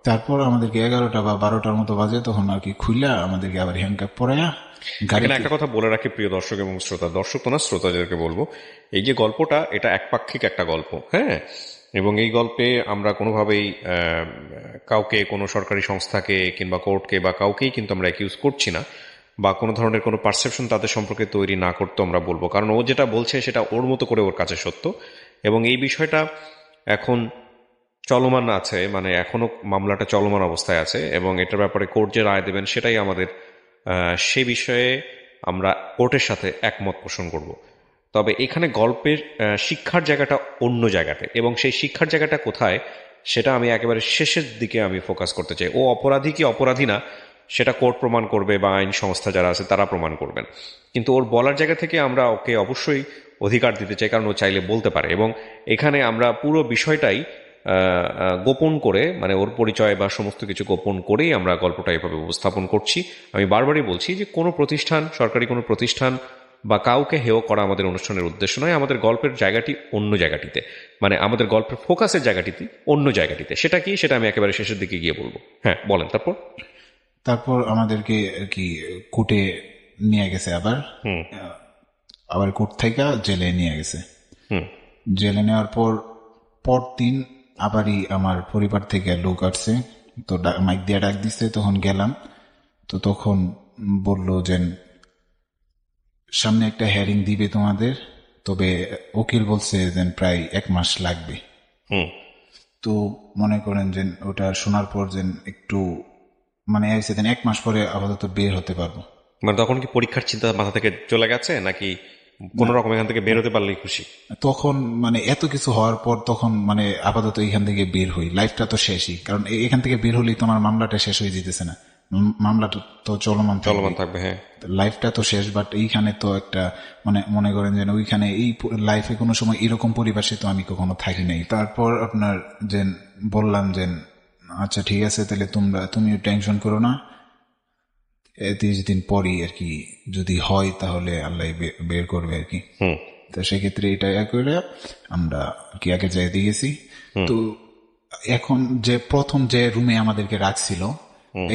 তারপর আমাদেরকে 11টা বা 12টার মতো বাজে, তখন আর কি খুইলা আমাদেরকে আবার হ্যান্ডকাপ পরায়া এখানে একটা কথা বলে রাখি প্রিয় দর্শক এবং শ্রোতা, দর্শক তো না, শ্রোতাদেরকে বলবো, এই যে গল্পটা, এটা একপাক্ষিক একটা গল্প, হ্যাঁ, এবং এই গল্পে আমরা কোনোভাবেই কাউকে, কোনো সরকারি সংস্থাকে কিংবা কোর্টকে বা কাউকেই কিন্তু আমরা অ্যাকিউজ করছি না, বা কোনো ধরনের কোনো পারসেপশন তাদের সম্পর্কে তৈরি না করতে আমরা বলবো, কারণ ও যেটা বলছে সেটা ওর মতো করে ওর কাছে সত্য, এবং এই বিষয়টা এখন চলমান আছে, মানে এখনো মামলাটা চলমান অবস্থায় আছে, এবং এটার ব্যাপারে কোর্ট যে রায় দেবেন সেটাই আমাদের, সে বিষয়ে আমরা কোর্টের সাথে একমত পোষণ করব। তবে এখানে গল্পের শিক্ষার জায়গাটা অন্য জায়গাতে, এবং সেই শিক্ষার জায়গাটা কোথায় সেটা আমি একেবারে শেষের দিকে আমি ফোকাস করতে চাই। ও অপরাধী কি অপরাধী না সেটা কোর্ট প্রমাণ করবে বা আইন সংস্থা যারা আছে তারা প্রমাণ করবেন, কিন্তু ওর বলার জায়গা থেকে আমরা ওকে অবশ্যই অধিকার দিতে চাই, কারণ ও চাইলে বলতে পারে, এবং এখানে আমরা পুরো বিষয়টাই গোপন করে, মানে ওর পরিচয় বা সমস্ত কিছু গোপন করেই আমরা গল্পটা এভাবে উপস্থাপন করছি। আমি বারবারই বলছি যে কোনো প্রতিষ্ঠান, সরকারি কোনো প্রতিষ্ঠান বা কাউকে হেয় করা আমাদের অনুষ্ঠানের উদ্দেশ্য নয়। আমাদের গল্পের জায়গাটি অন্য জায়গাটিতে, মানে আমাদের গল্পের ফোকাসের জায়গাটিতে অন্য জায়গাটিতে। সেটা কি, সেটা আমি একেবারে শেষের দিকে গিয়ে বলবো। হ্যাঁ, বলেন। তারপর আমাদেরকে আর কি কোর্টে নিয়ে গেছে, আবার কোর্ট থেকে জেলে নিয়ে গেছে। জেলে নেওয়ার পরদিন আবারই আমার পরিবার থেকে লোক আসছে, তো মাইক দিয়ে ডাক দিচ্ছে, তখন গেলাম। তো তখন বললো যে সামনে একটা হেয়ারিং দিবে তোমাদের, তবে উকিল বলছে যে প্রায় 1 মাস লাগবে। তো মনে করেন যে ওটা শোনার পর যে একটু মানে 1 মাস পরে আপাতত বের হতে পারবো। মানে তখন কি পরীক্ষার চিন্তা মাথা থেকে চলে গেছে, নাকি কোন রকম এখান থেকে বের হতে পারলেই খুশি? তখন মানে এত কিছু হওয়ার পর তখন মানে আপাতত এখান থেকে বের হই, লাইফটা তো শেষই, কারণ এখান থেকে বের হলেই তোমার মামলাটা শেষ হয়ে যেতেছে না, মামলাটা তো চলমান থাকবে। হ্যাঁ, লাইফটা তো শেষ, বাট এইখানে তো একটা মানে মনে করেন যে ওইখানে এই লাইফে কোনো সময় এরকম পরিবেশে তো আমি কখনো থাকি নাই। তারপর আপনার যে বললাম যে আচ্ছা ঠিক আছে, তাহলে তুমিও টেনশন করো না, 30 দিন পরই আর কি যদি হয় তাহলে আল্লাহ বের করবে আর কি। তো সেক্ষেত্রে এটা করে আমরা কি আগে যাই দিয়েছি। তো এখন যে প্রথম যে রুমে আমাদেরকে রাখছিল,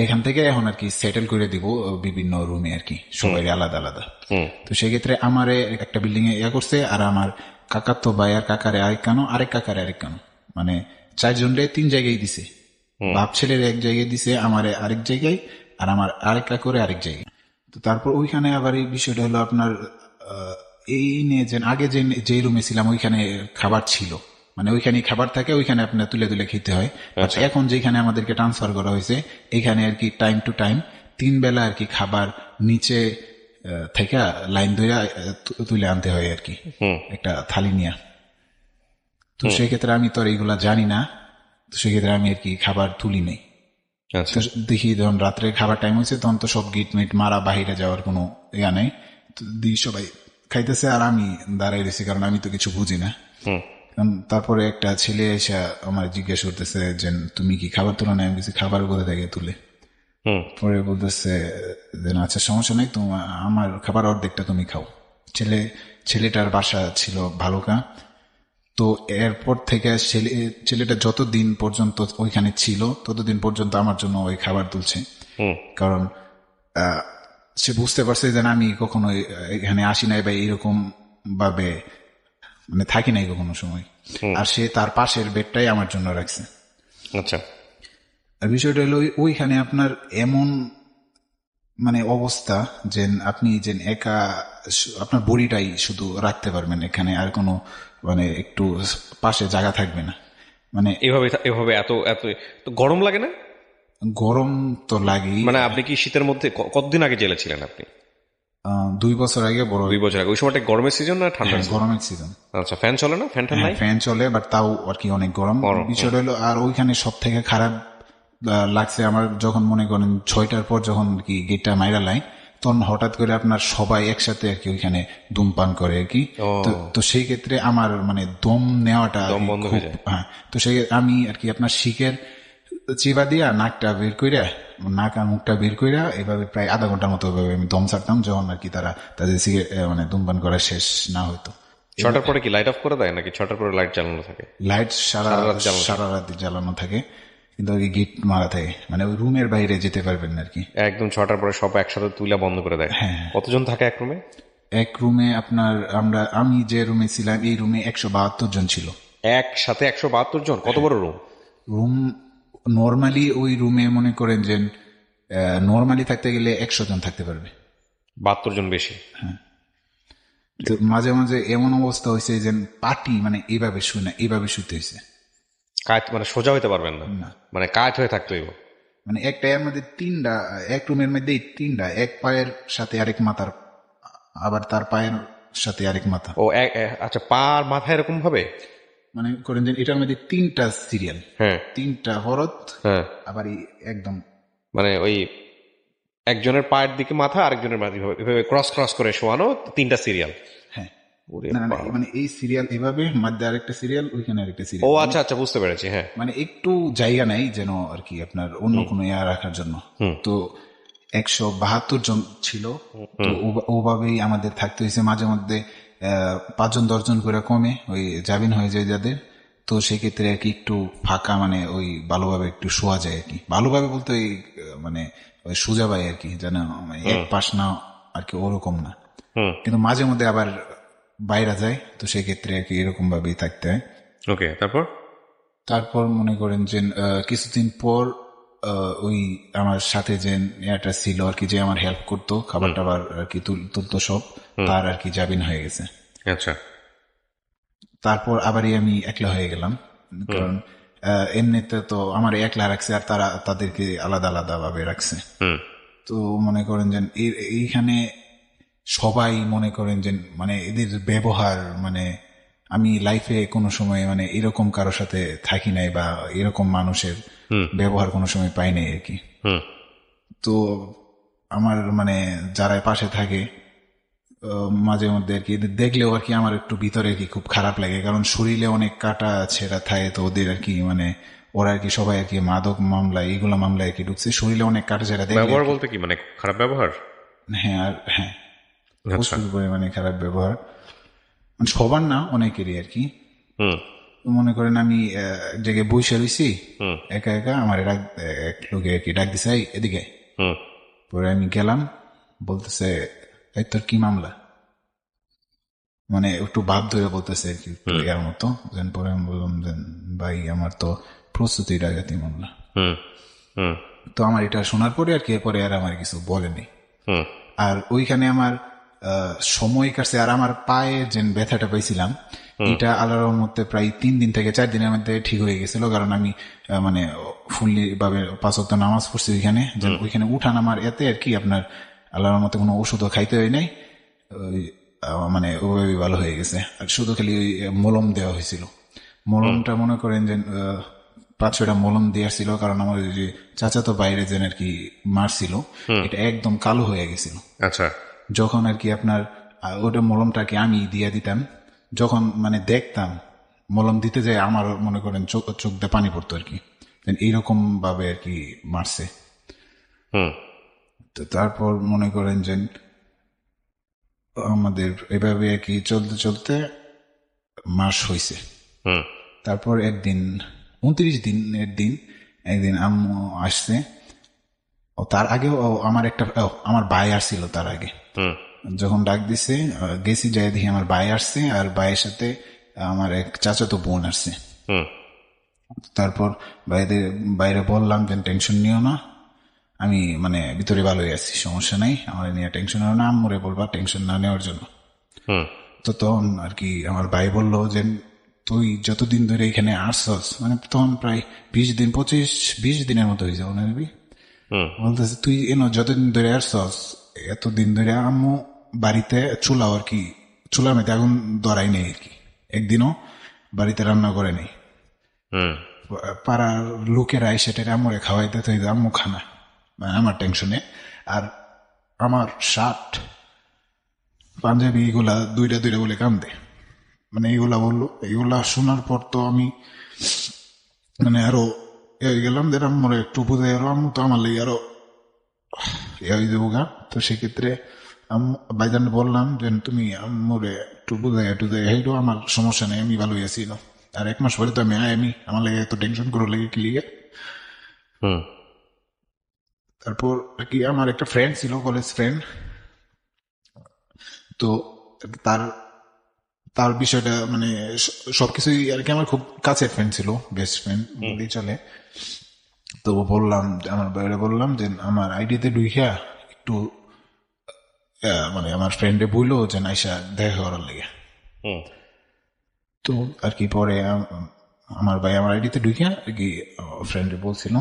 এখান থেকে এখন আর কি সেটেল করে দিব বিভিন্ন রুমে আর কি, সবাই আলাদা আলাদা। তো সেক্ষেত্রে আমার একটা বিল্ডিং এ করছে, আর আমার কাকার তো ভাই আর কাকারে আরেক কানো, আরেক কাকারে আরেক কানো, মানে 4 জনরে 3 জায়গায় দিছে। বাপ ছেলের এক জায়গায় দিছে, আমারে আরেক জায়গায়, আর আমার আরেক কাকুরে আরেক জায়গায়। তো তারপর ওইখানে আবার এই বিষয়টা হলো আপনার এই নিয়ে যে আগে যে রুমে ছিলাম ওইখানে খাবার ছিল, মানে ওইখানে খাবার থাকে, ওইখানে আপনার তুলে তুলে খেতে হয়। আচ্ছা, এখন যেখানে আমাদেরকে ট্রান্সফার করা হয়েছে এখানে আর কি টাইম টু টাইম 3 বেলা আর কি খাবার নিচে থেকে লাইন ধরে তুলে আনতে হয় আর কি, একটা থালি নিয়ে। তো সেক্ষেত্রে আমি তো আর এইগুলা জানি না, তো সেক্ষেত্রে আমি আর কি খাবার তুলি নেই। দেখি যখন রাত্রে খাবার টাইম হয়েছে তখন তো সব গিট মিট মারা, বাহিরে যাওয়ার কোনো ইয়া নেই, সবাই খাইতেছে আর আমি দাঁড়াই রয়েছি, কারণ আমি তো কিছু বুঝি না। তারপরে একটা ছেলে এসে আমার জিজ্ঞেস করতেছে যে তুমি কি খাবার তোলা নাই? আমি কিছু খাবার কোথা থেকে তুলে, পরে বলতেছে যে আচ্ছা সমস্যা নেই, আমার খাবার অর্ধেকটা তুমি খাও। ছেলেটার বাসা ছিল ভালুকা। তো এরপর থেকে ছেলেটা যতদিন পর্যন্ত ওইখানে ছিল ততদিন পর্যন্ত আমার জন্য ওই খাবার তুলছে, কারণ সে বুঝতে পারছে যে আমি কখনো এখানে আসি নাই বা এরকম ভাবে মানে থাকি নাই কখনো সময়, আর সে তার পাশের বেডটাই আমার জন্য রাখছে। আচ্ছা, আর বিষয়টা হলো ওইখানে আপনার এমন মানে অবস্থা যে আপনি যে একা আপনার বডিটাই শুধু রাখতে পারবেন এখানে, আর কোনো মানে একটু পাশে জায়গা থাকবে না। মানে এভাবে এত এত তো গরম লাগে না? গরম তো লাগে। মানে আপনি কি শীতের মধ্যে কতদিন আগে জেলে ছিলেন আপনি? 2 বছর আগে। 2 বছর আগে। ওই সময়টা গরমের সিজন না ঠান্ডার? গরমের সিজন। আচ্ছা, ফ্যান চলে না? ফ্যান নাই? ফ্যান চলে, বাট তাও আর কি অনেক গরম। বিষয়টা হলো, আর ওইখানে সব থেকে খারাপ লাগছে আমার যখন মনে করেন 6টার পর যখন কি গেটটা মাইরা লাই, তখন হঠাৎ করে আপনার সবাই একসাথে আর কি ওইখানে ধূমপান করে আর কি। তো সেই ক্ষেত্রে আমার মানে দম নেওয়াটা, হ্যাঁ, তো সেই আমি আর কি আপনার শিখের চিবা দিয়া নাকটা বের কইরা, নাক আর মুখটা বের কইরা এভাবে প্রায় আধা ঘন্টার মতো এভাবে আমি দম ছাড়তাম, যখন আর কি তারা তাদের সিগারেট মানে ধূমপান করা শেষ না হইতো। 6টার পরে কি লাইট অফ করে দেয় নাকি 6টার পরে লাইট চালানো থাকে? লাইট সারা রাত জ্বালানো থাকে, কিন্তু ওই গেট মারা থাকে, মানে ওই রুমের বাইরে যেতে পারবেন না আর কি। একদম 6টার পরে সব একসাথে তুইলা বন্ধ করে দেয়। হ্যাঁ। কতজন থাকে এক রুমে? এক রুমে আপনার আমি যে রুমে ছিলাম এই রুমে 172 জন ছিল। একসাথে 172 জন? কত বড় রুম? রুম নর্মালি ওই রুমে মনে করেন যে নর্মালি থাকতে গেলে 100 জন থাকতে পারবে। 72 জন বেশি। তো মাঝে মাঝে এমন অবস্থা হয়েছে যে পার্টি মানে এইভাবে শুই না, এইভাবে শুতে হয়েছে। কাত মানে সোজা হইতে পারবেন না, মানে কাত হয়ে থাকতে হইব। মানে একটা এর মধ্যে তিনটা, এক রুমের মধ্যে তিনটা, এক পায়ের সাথে আরেক মাথার, আবার তার পায়ের সাথে আরেক মাথা। ও আচ্ছা, পা আর মাথা এরকম ভাবে মানে করেন যে এটার মধ্যে 3টা সিরিয়াল, হ্যাঁ 3টা হরত, হ্যাঁ, আবার একদম মানে ওই একজনের পায়ের দিকে মাথা, আরেকজনের মাথা, এভাবে ক্রস ক্রস করে শোয়ানো 3টা সিরিয়াল। হ্যাঁ ওরে না, বাবা। মানে এই সিরিয়াল এভাবে মধ্যে আরেকটা সিরিয়াল, ওইখানে আরেকটা ও সিরিয়াল। আচ্ছা আচ্ছা, বুঝতে পেরেছি। হ্যাঁ, মানে একটু জায়গা নাই যেন আর কি আপনার অন্য কোনো ইয়া রাখার জন্য। তো 172 জন ছিল, তো ওভাবেই আমাদের থাকতে হয়েছে। মাঝে মধ্যে 5 জন 10 জন করে কমে, ওই জাবিন হয়ে যায় যাদের, তো সেক্ষেত্রে আর কি একটু ফাঁকা, মানে ওই ভালোভাবে একটু শোয়া যায় আর কি। ভালোভাবে বলতে ওই মানে ওই সোজা পায় আর কি, যেন এক পাশ না আর কি, ওরকম না। কিন্তু মাঝে মধ্যে আবার বাইরে যায়, তো সেক্ষেত্রে আর কি এরকম ভাবেই থাকতে হয়। ওকে। তারপর মনে করেন যে কিছুদিন পর ওই আমার সাথে যে এটা ছিল আর কি, যে আমার হেল্প করতো, খাবার টাবার আর কি তুলতো সব, তার আর কি জাবিন হয়ে গেছে। আচ্ছা। তারপর আবারই আমি একলা হয়ে গেলাম, কারণ এমনিতে তো আমার একলা রাখছে, আর তারা তাদেরকে আলাদা আলাদা ভাবে রাখছে। তো মনে করেন যে এইখানে সবাই মনে করেন যে মানে এদের ব্যবহার, মানে আমি লাইফে কোনো সময় মানে এরকম কারোর সাথে থাকি নাই, বা এরকম মানুষের ব্যবহার কোনো সময় পাই নাই আর কি। তো আমার মানে যারা পাশে থাকে মাঝে মধ্যে আর কি এদের দেখলেও আর কি আমার একটু ভিতরে আর কি খুব খারাপ লাগে, কারণ শরীরে অনেক কাটা ছেঁড়া থাকে, তো ওদের আর কি মানে ওরা আর কি সবাই আর কি মাদক মামলা, এইগুলো মামলায় আর কি ঢুকছে, শরীরে অনেক কাটা ছেঁড়া দেখলে। ব্যবহার বলতে কি, মানে খারাপ ব্যবহার? হ্যাঁ, আর হ্যাঁ, প্রচুর পরিমাণে খারাপ ব্যবহার, মানে সবার না, অনেকেরই আর কি। মনে করেন আমি এক জায়গায় বসে রয়েছি একা একা, আমার এক লোকে আর কি ডাক দিছে, এদিকে। পরে আমি গেলাম, বলতেছে এই তোর কি মামলা, মানে একটু ভাব ধরে বলতেছে আর কি, এর মতো। পরে আমি বললাম যে ভাই আমার তো প্রস্তুতি ডাকাতি মামলা। তো আমার এটা শোনার পরে আর কি এরপরে আর আমার কিছু বলেনি। আর ওইখানে আমার সময় কাটছে, আর আমার পায়ে যে ব্যথাটা পাইছিলাম এটা আল্লাহর মধ্যে প্রায় 3 দিন থেকে 4 দিনের মধ্যে ঠিক হয়ে গেছিল, কারণ আমি মানে ফুললি ভাবে 5 ওয়াক্ত নামাজ পড়ছি ওইখানে। ওইখানে উঠা নামার এতে আর কি আপনার আল্লাহর মধ্যে কোনো ওষুধও খাইতে হয় নাই, মানে ওভাবে ভালো হয়ে গেছে। আর শুধু খালি ওই মলম দেওয়া হয়েছিল, মলমটা মনে করেন যে 5-6টা মলম দেওয়া ছিল, কারণ আমার যে চাচাতো বাইরে যেন আর কি মারছিল, এটা একদম কালো হয়ে গেছিল। আচ্ছা। যখন আর কি আপনার ওটা মলমটাকে আমি দিয়ে দিতাম, যখন মানে দেখতাম মলম দিতে যায়, আমার মনে করেন চোখ দিয়ে পানি পড়তো আর কি, এইরকম ভাবে আর কি মারছে। তো তারপর মনে করেন যে আমাদের এভাবে আর কি চলতে চলতে মাস হয়েছে। তারপর একদিন 29 দিনের দিন একদিন আম্মু আসছে, ও তার আগেও আমার ভাই আসছিল তার আগে। যখন ডাক দিছে গেছি, যাই দেখি আমার ভাই আসছে, আর ভাইয়ের সাথে আমার এক চাচাতো বোন আসছে। তারপর বাইরে বললাম যে টেনশন নিও না, আমি মানে ভিতরে ভালোই আছি, সমস্যা নাই, আমার নিয়ে টেনশন নিও না, আম্মুরে বলবা টেনশন না নেওয়ার জন্য। তো তখন আর কি আমার ভাই বললো যে তুই যতদিন ধরে এখানে আসছস, মানে তখন প্রায় 20 দিনের মতো হয়েছে মনে হবি। বলতেছে তুই যতদিন ধরে আসছস, এতদিন ধরে আম্মু বাড়িতে চুলা আর কি, চুলার মধ্যে আগুন ধরাই নেই আর কি, একদিনও বাড়িতে রান্না করে নেই। পাড়ার লোকেরা সেটা আম্মুরে খাওয়াইতে, তো আম্মু খানা, মানে আমার টেনশনে। আর আমার শার্ট পাঞ্জাবি এগুলা দুইটা বলে কান্দে, মানে এইগুলা বললো। এইগুলা শোনার পর তো আমি মানে আরো গেলাম যে আম্মুরে একটু বুঝে এলো, আম্মু তো আমার লেগে আরো হয়ে যাবো গা। তো সেক্ষেত্রে ভাইজান বললাম যে তুমি আম্মুরে একটু বুঝাই টুজাই হেইডো, আমার সমস্যা নেই, আমি ভালো আছি না। আর 1 মাস পরে তো আমি আমার লেগে এত টেনশন করে লেগে কি লিগে। হুম তারপর আর কি আমার একটা ফ্রেন্ড ছিল, কলেজ ফ্রেন্ড। তো তার তার বিষয়টা মানে সবকিছুই আর কি আমার খুব কাছের ফ্রেন্ড ছিল, বেস্ট ফ্রেন্ড বলেই চলে। তো বললাম, আমার বাইরে বললাম যে আমার আইডিতে ঢুইকা একটু মানে আমার ফ্রেন্ডে বললো যে নাইসা দেখা করার লেগে। হুম তো আর কি পরে আমার ভাই আমার আইডিতে ঢুকে আর কি ফ্রেন্ডে বলছিল।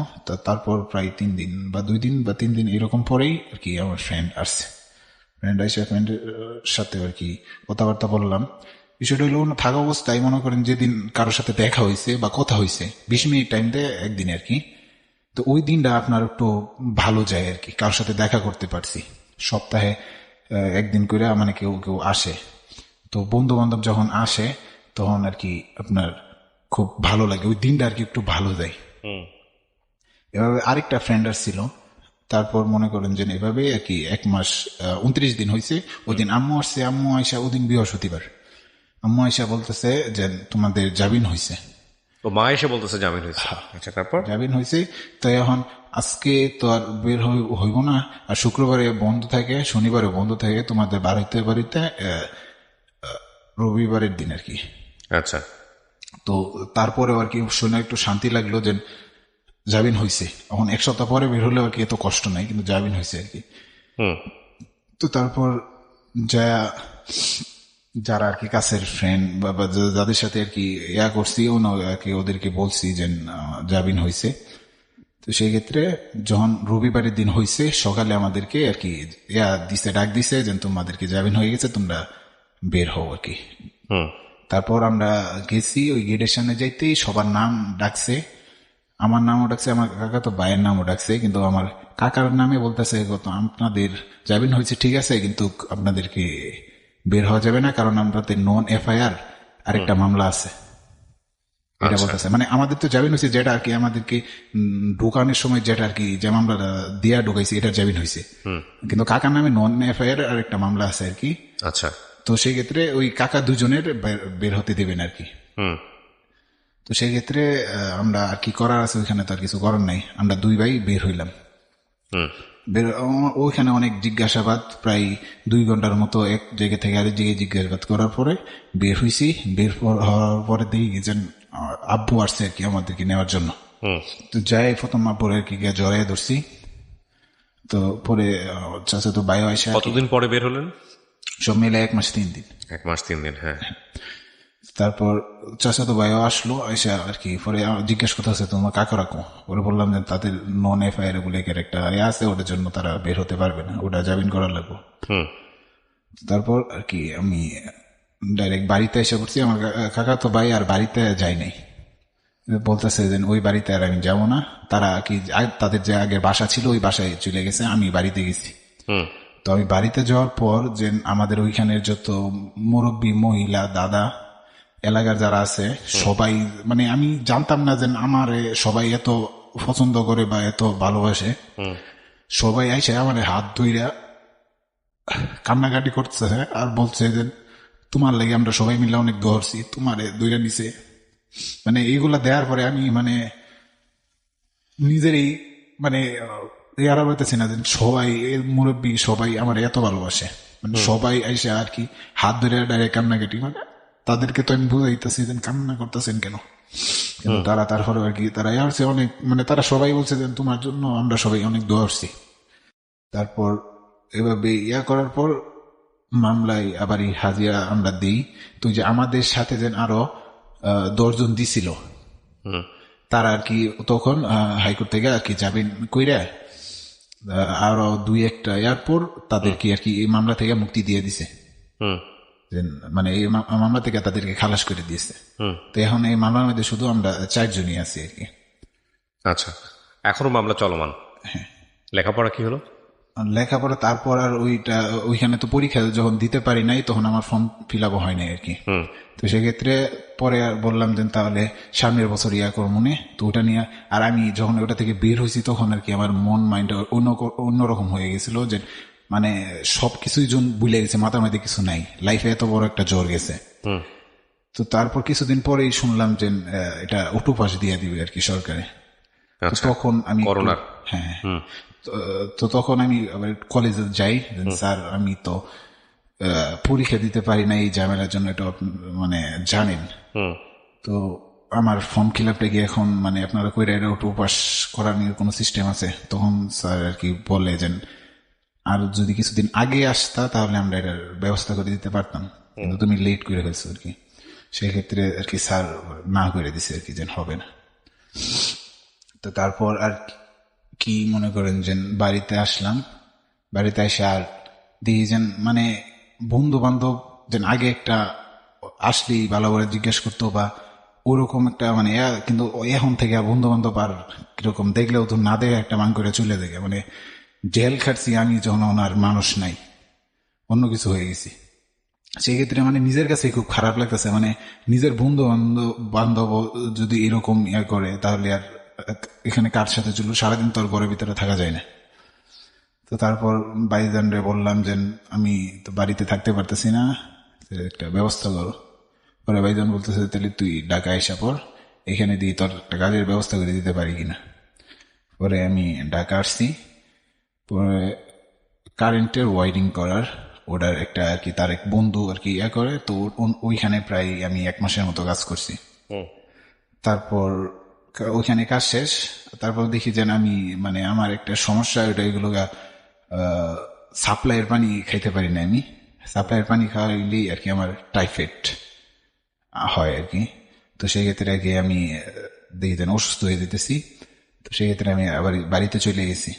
তারপর প্রায় 3 দিন বা 2 দিন বা 3 দিন এরকম পরেই আর কি আমার ফ্রেন্ড আসছে। ফ্রেন্ড আসে, ফ্রেন্ডের সাথে আর কি কথাবার্তা বললাম। বিষয়টা হলো থাকা অবস্থায় মনে করেন যেদিন কারোর সাথে দেখা হয়েছে বা কথা হয়েছে 20 মিনিট টাইম দেয় একদিন আর কি। তো ওই দিনটা আপনার একটু ভালো যায় আর কি, কারোর সাথে দেখা করতে পারছি। সপ্তাহে একদিন করে মানে কেউ কেউ আসে। তো বন্ধু বান্ধব যখন আসে তখন আর কি আপনার খুব ভালো লাগে, ওই দিনটা আর কি একটু ভালো যায়। হুম এভাবে আরেকটা ফ্রেন্ড আসছিল। তারপর মনে করেন যে এভাবে আর কি 1 মাস 29 দিন হয়েছে। ওই দিন আম্মু আসছে, আম্মু আয়সা ওদিন বৃহস্পতিবার, আম্মু আয়সা বলতেছে যে তোমাদের জামিন হয়েছে। তো মা এসে বলতেছে জামিন হয়েছে। আচ্ছা, তারপর? জামিন হয়েছে। তো এখন আজকে তো আর বের হইব না, আর শুক্রবারে বন্ধ থাকে, শনিবারে বন্ধ থাকে, তোমাদের বাড়িতে বাড়িতে রবিবারের দিন আর কি। আচ্ছা। তো তারপরেও আর কি শুনে একটু শান্তি লাগলো যে জামিন হয়েছে। এখন 1 সপ্তাহ পরে বের হলেও আর কি এত কষ্ট নাই, কিন্তু জামিন হয়েছে আর কি। হুম তো তারপর যারা আর কি কাছের ফ্রেন্ড বা যাদের সাথে আর কি করছি আর কি ওদেরকে বলছি যে জামিন হয়েছে। তো সেই ক্ষেত্রে যখন রবিবারের দিন হয়েছে সকালে আমাদেরকে আর কি ডাক দিছে যে তোমাদেরকে জামিন হয়ে গেছে, তোমরা বের হও আর কি। হুম তারপর আমরা গেছি, ওই গেটের সামনে যাইতেই সবার নাম ডাকছে, আমার নামও ডাকছে, আমার কাকা তো ভাইয়ের নামও ডাকছে, কিন্তু আমার কাকার নামে বলতেছে আপনাদের জামিন হয়েছে ঠিক আছে, কিন্তু আপনাদেরকে বের হওয়া যাবে না, কারণ আমাদের নন এফআইআর আরেকটা মামলা আছে, এটা বলতেছে। মানে আমাদের তো জামিন হয়েছে যেটা আর কি আমাদেরকে ঢোকানোর সময় যেটা আর কি যে মামলাটা দিয়া ঢুকাইছে এটা জামিন হয়েছে, কিন্তু কাকার নামে নন এফআইআর আরেকটা মামলা আছে আর কি। আচ্ছা। তো সেই ক্ষেত্রে ওই কাকা দুজনের বের হতে দেবেন আর কি। হুম তো সেই ক্ষেত্রে আমরা আর কি করার আছে, ওইখানে তো আর কিছু করার নাই, আমরা 2 ভাই বের হইলাম। হুম ওইখানে অনেক জিজ্ঞাসাবাদ, প্রায় 2 ঘন্টার মতো এক জায়গা থেকে আরেক জায়গায় জিজ্ঞাসাবাদ করার পরে বের হয়েছি। বের হওয়ার পরে দেখি যে আব্বু আসছে আর কি আমাদেরকে নেওয়ার জন্য। তো যাই প্রথম আব্বুর আর কি জড়াই ধরছি। তো পরে চাচা তো বায়ু আসে। কতদিন পরে বের হলেন? সব মিলে 1 মাস 3 দিন। 1 মাস 3 দিন, হ্যাঁ। তারপর চাচাতো ভাইও আসলো, এসে আর কি পরে জিজ্ঞেস করতে আছে তোমার কাকা রাখো। ওরা বললাম যে তাদের নন এফআইআর বলে একটা আছে, ওটার জন্য তারা বের হতে পারবে না, ওটা জামিন করার লাগবে। তারপর আর কি আমি ডাইরেক্ট বাড়িতে এসে পড়ছি। আমার কাকা তো ভাই আর বাড়িতে যাই নাই, বলতেছে যে ওই বাড়িতে আর আমি যাবো না। তারা কি তাদের যে আগের বাসা ছিল ওই বাসায় চলে গেছে, আমি বাড়িতে গেছি। তো আমি বাড়িতে যাওয়ার পর যে আমাদের ওইখানের যত মুরব্বী মহিলা দাদা এলাকার যারা আছে সবাই, মানে আমি জানতাম না যে আমার সবাই এত পছন্দ করে বা এত ভালোবাসে। সবাই আইসে আমার হাত ধইরা কান্নাকাটি করতেছে আর বলছে যে তোমার লাগে আমরা সবাই মিলে অনেক ধরছি, তোমার ধইরা নিছে। মানে এইগুলা দেওয়ার পরে আমি মানে নিজেরই মানে ইয়ারা বলতেছি না যে সবাই মুরব্বী সবাই আমার এত ভালোবাসে, মানে সবাই আইসে আর কি হাত ধরে ডাইরেক্ট কান্নাকাটি। মানে তাদেরকে তো আমি বুঝাইতেছি যে কান্না করতেছেন কেন, কিন্তু তারা তারপরে আর কি তারা আসছে অনেক, মানে তারা সবাই বলছে যে তোমার জন্য আমরা সবাই অনেক দোয়া করছি। তারপর এভাবে করার পর মামলায় আবার হাজিরা আমরা দিই। তো যে আমাদের সাথে যেন আরো 10 জন দিছিল, তারা আর কি তখন হাইকোর্ট থেকে আর কি জামিন কইরা আরো 2-1টা এরপর তাদেরকে আর কি এই মামলা থেকে মুক্তি দিয়ে দিছে। মানে এই মামলা থেকে তাদেরকে খালাস করে দিয়েছে। তো এখন এই মামলার মধ্যে শুধু আমরা 4 জনই আছি আর কি। আচ্ছা, এখনো মামলা চলমান? হ্যাঁ। লেখাপড়া কি হলো? লেখাপড়া তারপর আর ওইখানে তো পরীক্ষা যখন দিতে পারি নাই তখন আমার ফর্ম ফিল আপ হয় নাই আর কি। তো সেক্ষেত্রে পরে আর বললাম যে তাহলে সামনের বছর করবো নে। তো ওটা নিয়ে আর আমি যখন ওটা থেকে বের হয়েছি তখন আর কি আমার মন মাইন্ড অন্যরকম হয়ে গেছিল, যে মানে সবকিছুই ভুলে গেছে, মাথার মধ্যে কিছু নাই, লাইফে এত বড় একটা জ্বর গেছে। তো তারপর কিছুদিন পরেই শুনলাম যে এটা অটোপাস দিয়ে দিবে আর কি সরকারে। তো তখন আমি হ্যাঁ, তো তখন আমি আবার কলেজে যাই, স্যার আমি তো পরীক্ষা দিতে পারি না এই ঝামেলার জন্য, এটা মানে জানেন। তো আমার ফর্ম ফিল আপটা কি এখন মানে আপনারা কইরা এটা অটোপাস করার নিয়ে কোনো সিস্টেম আছে? তখন স্যার আর কি বলে যে আর যদি কিছুদিন আগে আসতা তাহলে আমরা এটার ব্যবস্থা করে দিতে পারতাম, কিন্তু তুমি লেট করে ফেলছো আর কি। সেক্ষেত্রে আর কি স্যার না করে দিছে আর কি, যে হবে না। তো তারপর আর কি মনে করেন যে বাড়িতে আসলাম, বাড়িতে এসে আর দেখি যে মানে বন্ধু বান্ধব যেন আগে একটা আসলেই ভালো করে জিজ্ঞেস করতো বা ওরকম একটা মানে, কিন্তু এখন থেকে বন্ধু বান্ধব আর কিরকম দেখলেও তো না দেখে একটা মান করে চলে দেখে, মানে জেল খাটছি আমি যখন আর মানুষ নাই, অন্য কিছু হয়ে গেছি। সেক্ষেত্রে মানে নিজের কাছে খুব খারাপ লাগতেছে, মানে নিজের বন্ধু বান্ধব যদি এরকম করে তাহলে আর এখানে কার সাথে চললো, সারাদিন তো আর ঘরের ভিতরে থাকা যায় না। তো তারপর ভাইজানরে বললাম যে আমি তো বাড়িতে থাকতে পারতেছি না, একটা ব্যবস্থা করো। পরে ভাইজান বলতেছে তাহলে তুই ঢাকা এসা পর, এখানে দিয়ে তোর একটা কাজের ব্যবস্থা করে দিতে পারি কিনা। পরে আমি ঢাকা আসছি, পরে কারেন্টের ওয়ারিং করার ওটার একটা আর কি তার এক বন্ধু আর কি করে, তো ওইখানে প্রায় আমি 1 মাসের মতো কাজ করছি। তারপর ওইখানে কাজ শেষ, তারপর দেখি যে আমি মানে আমার একটা সমস্যা, ওইটা এগুলো সাপ্লাইয়ের পানি খাইতে পারি না আমি। সাপ্লাইয়ের পানি খাওয়াইলেই আর কি আমার টাইফয়েড হয় আর কি। তো সেই ক্ষেত্রে আর কি আমি দেখি যেন অসুস্থ হয়ে যেতেছি। তো সেই ক্ষেত্রে আমি আবার বাড়িতে চলে গেছি,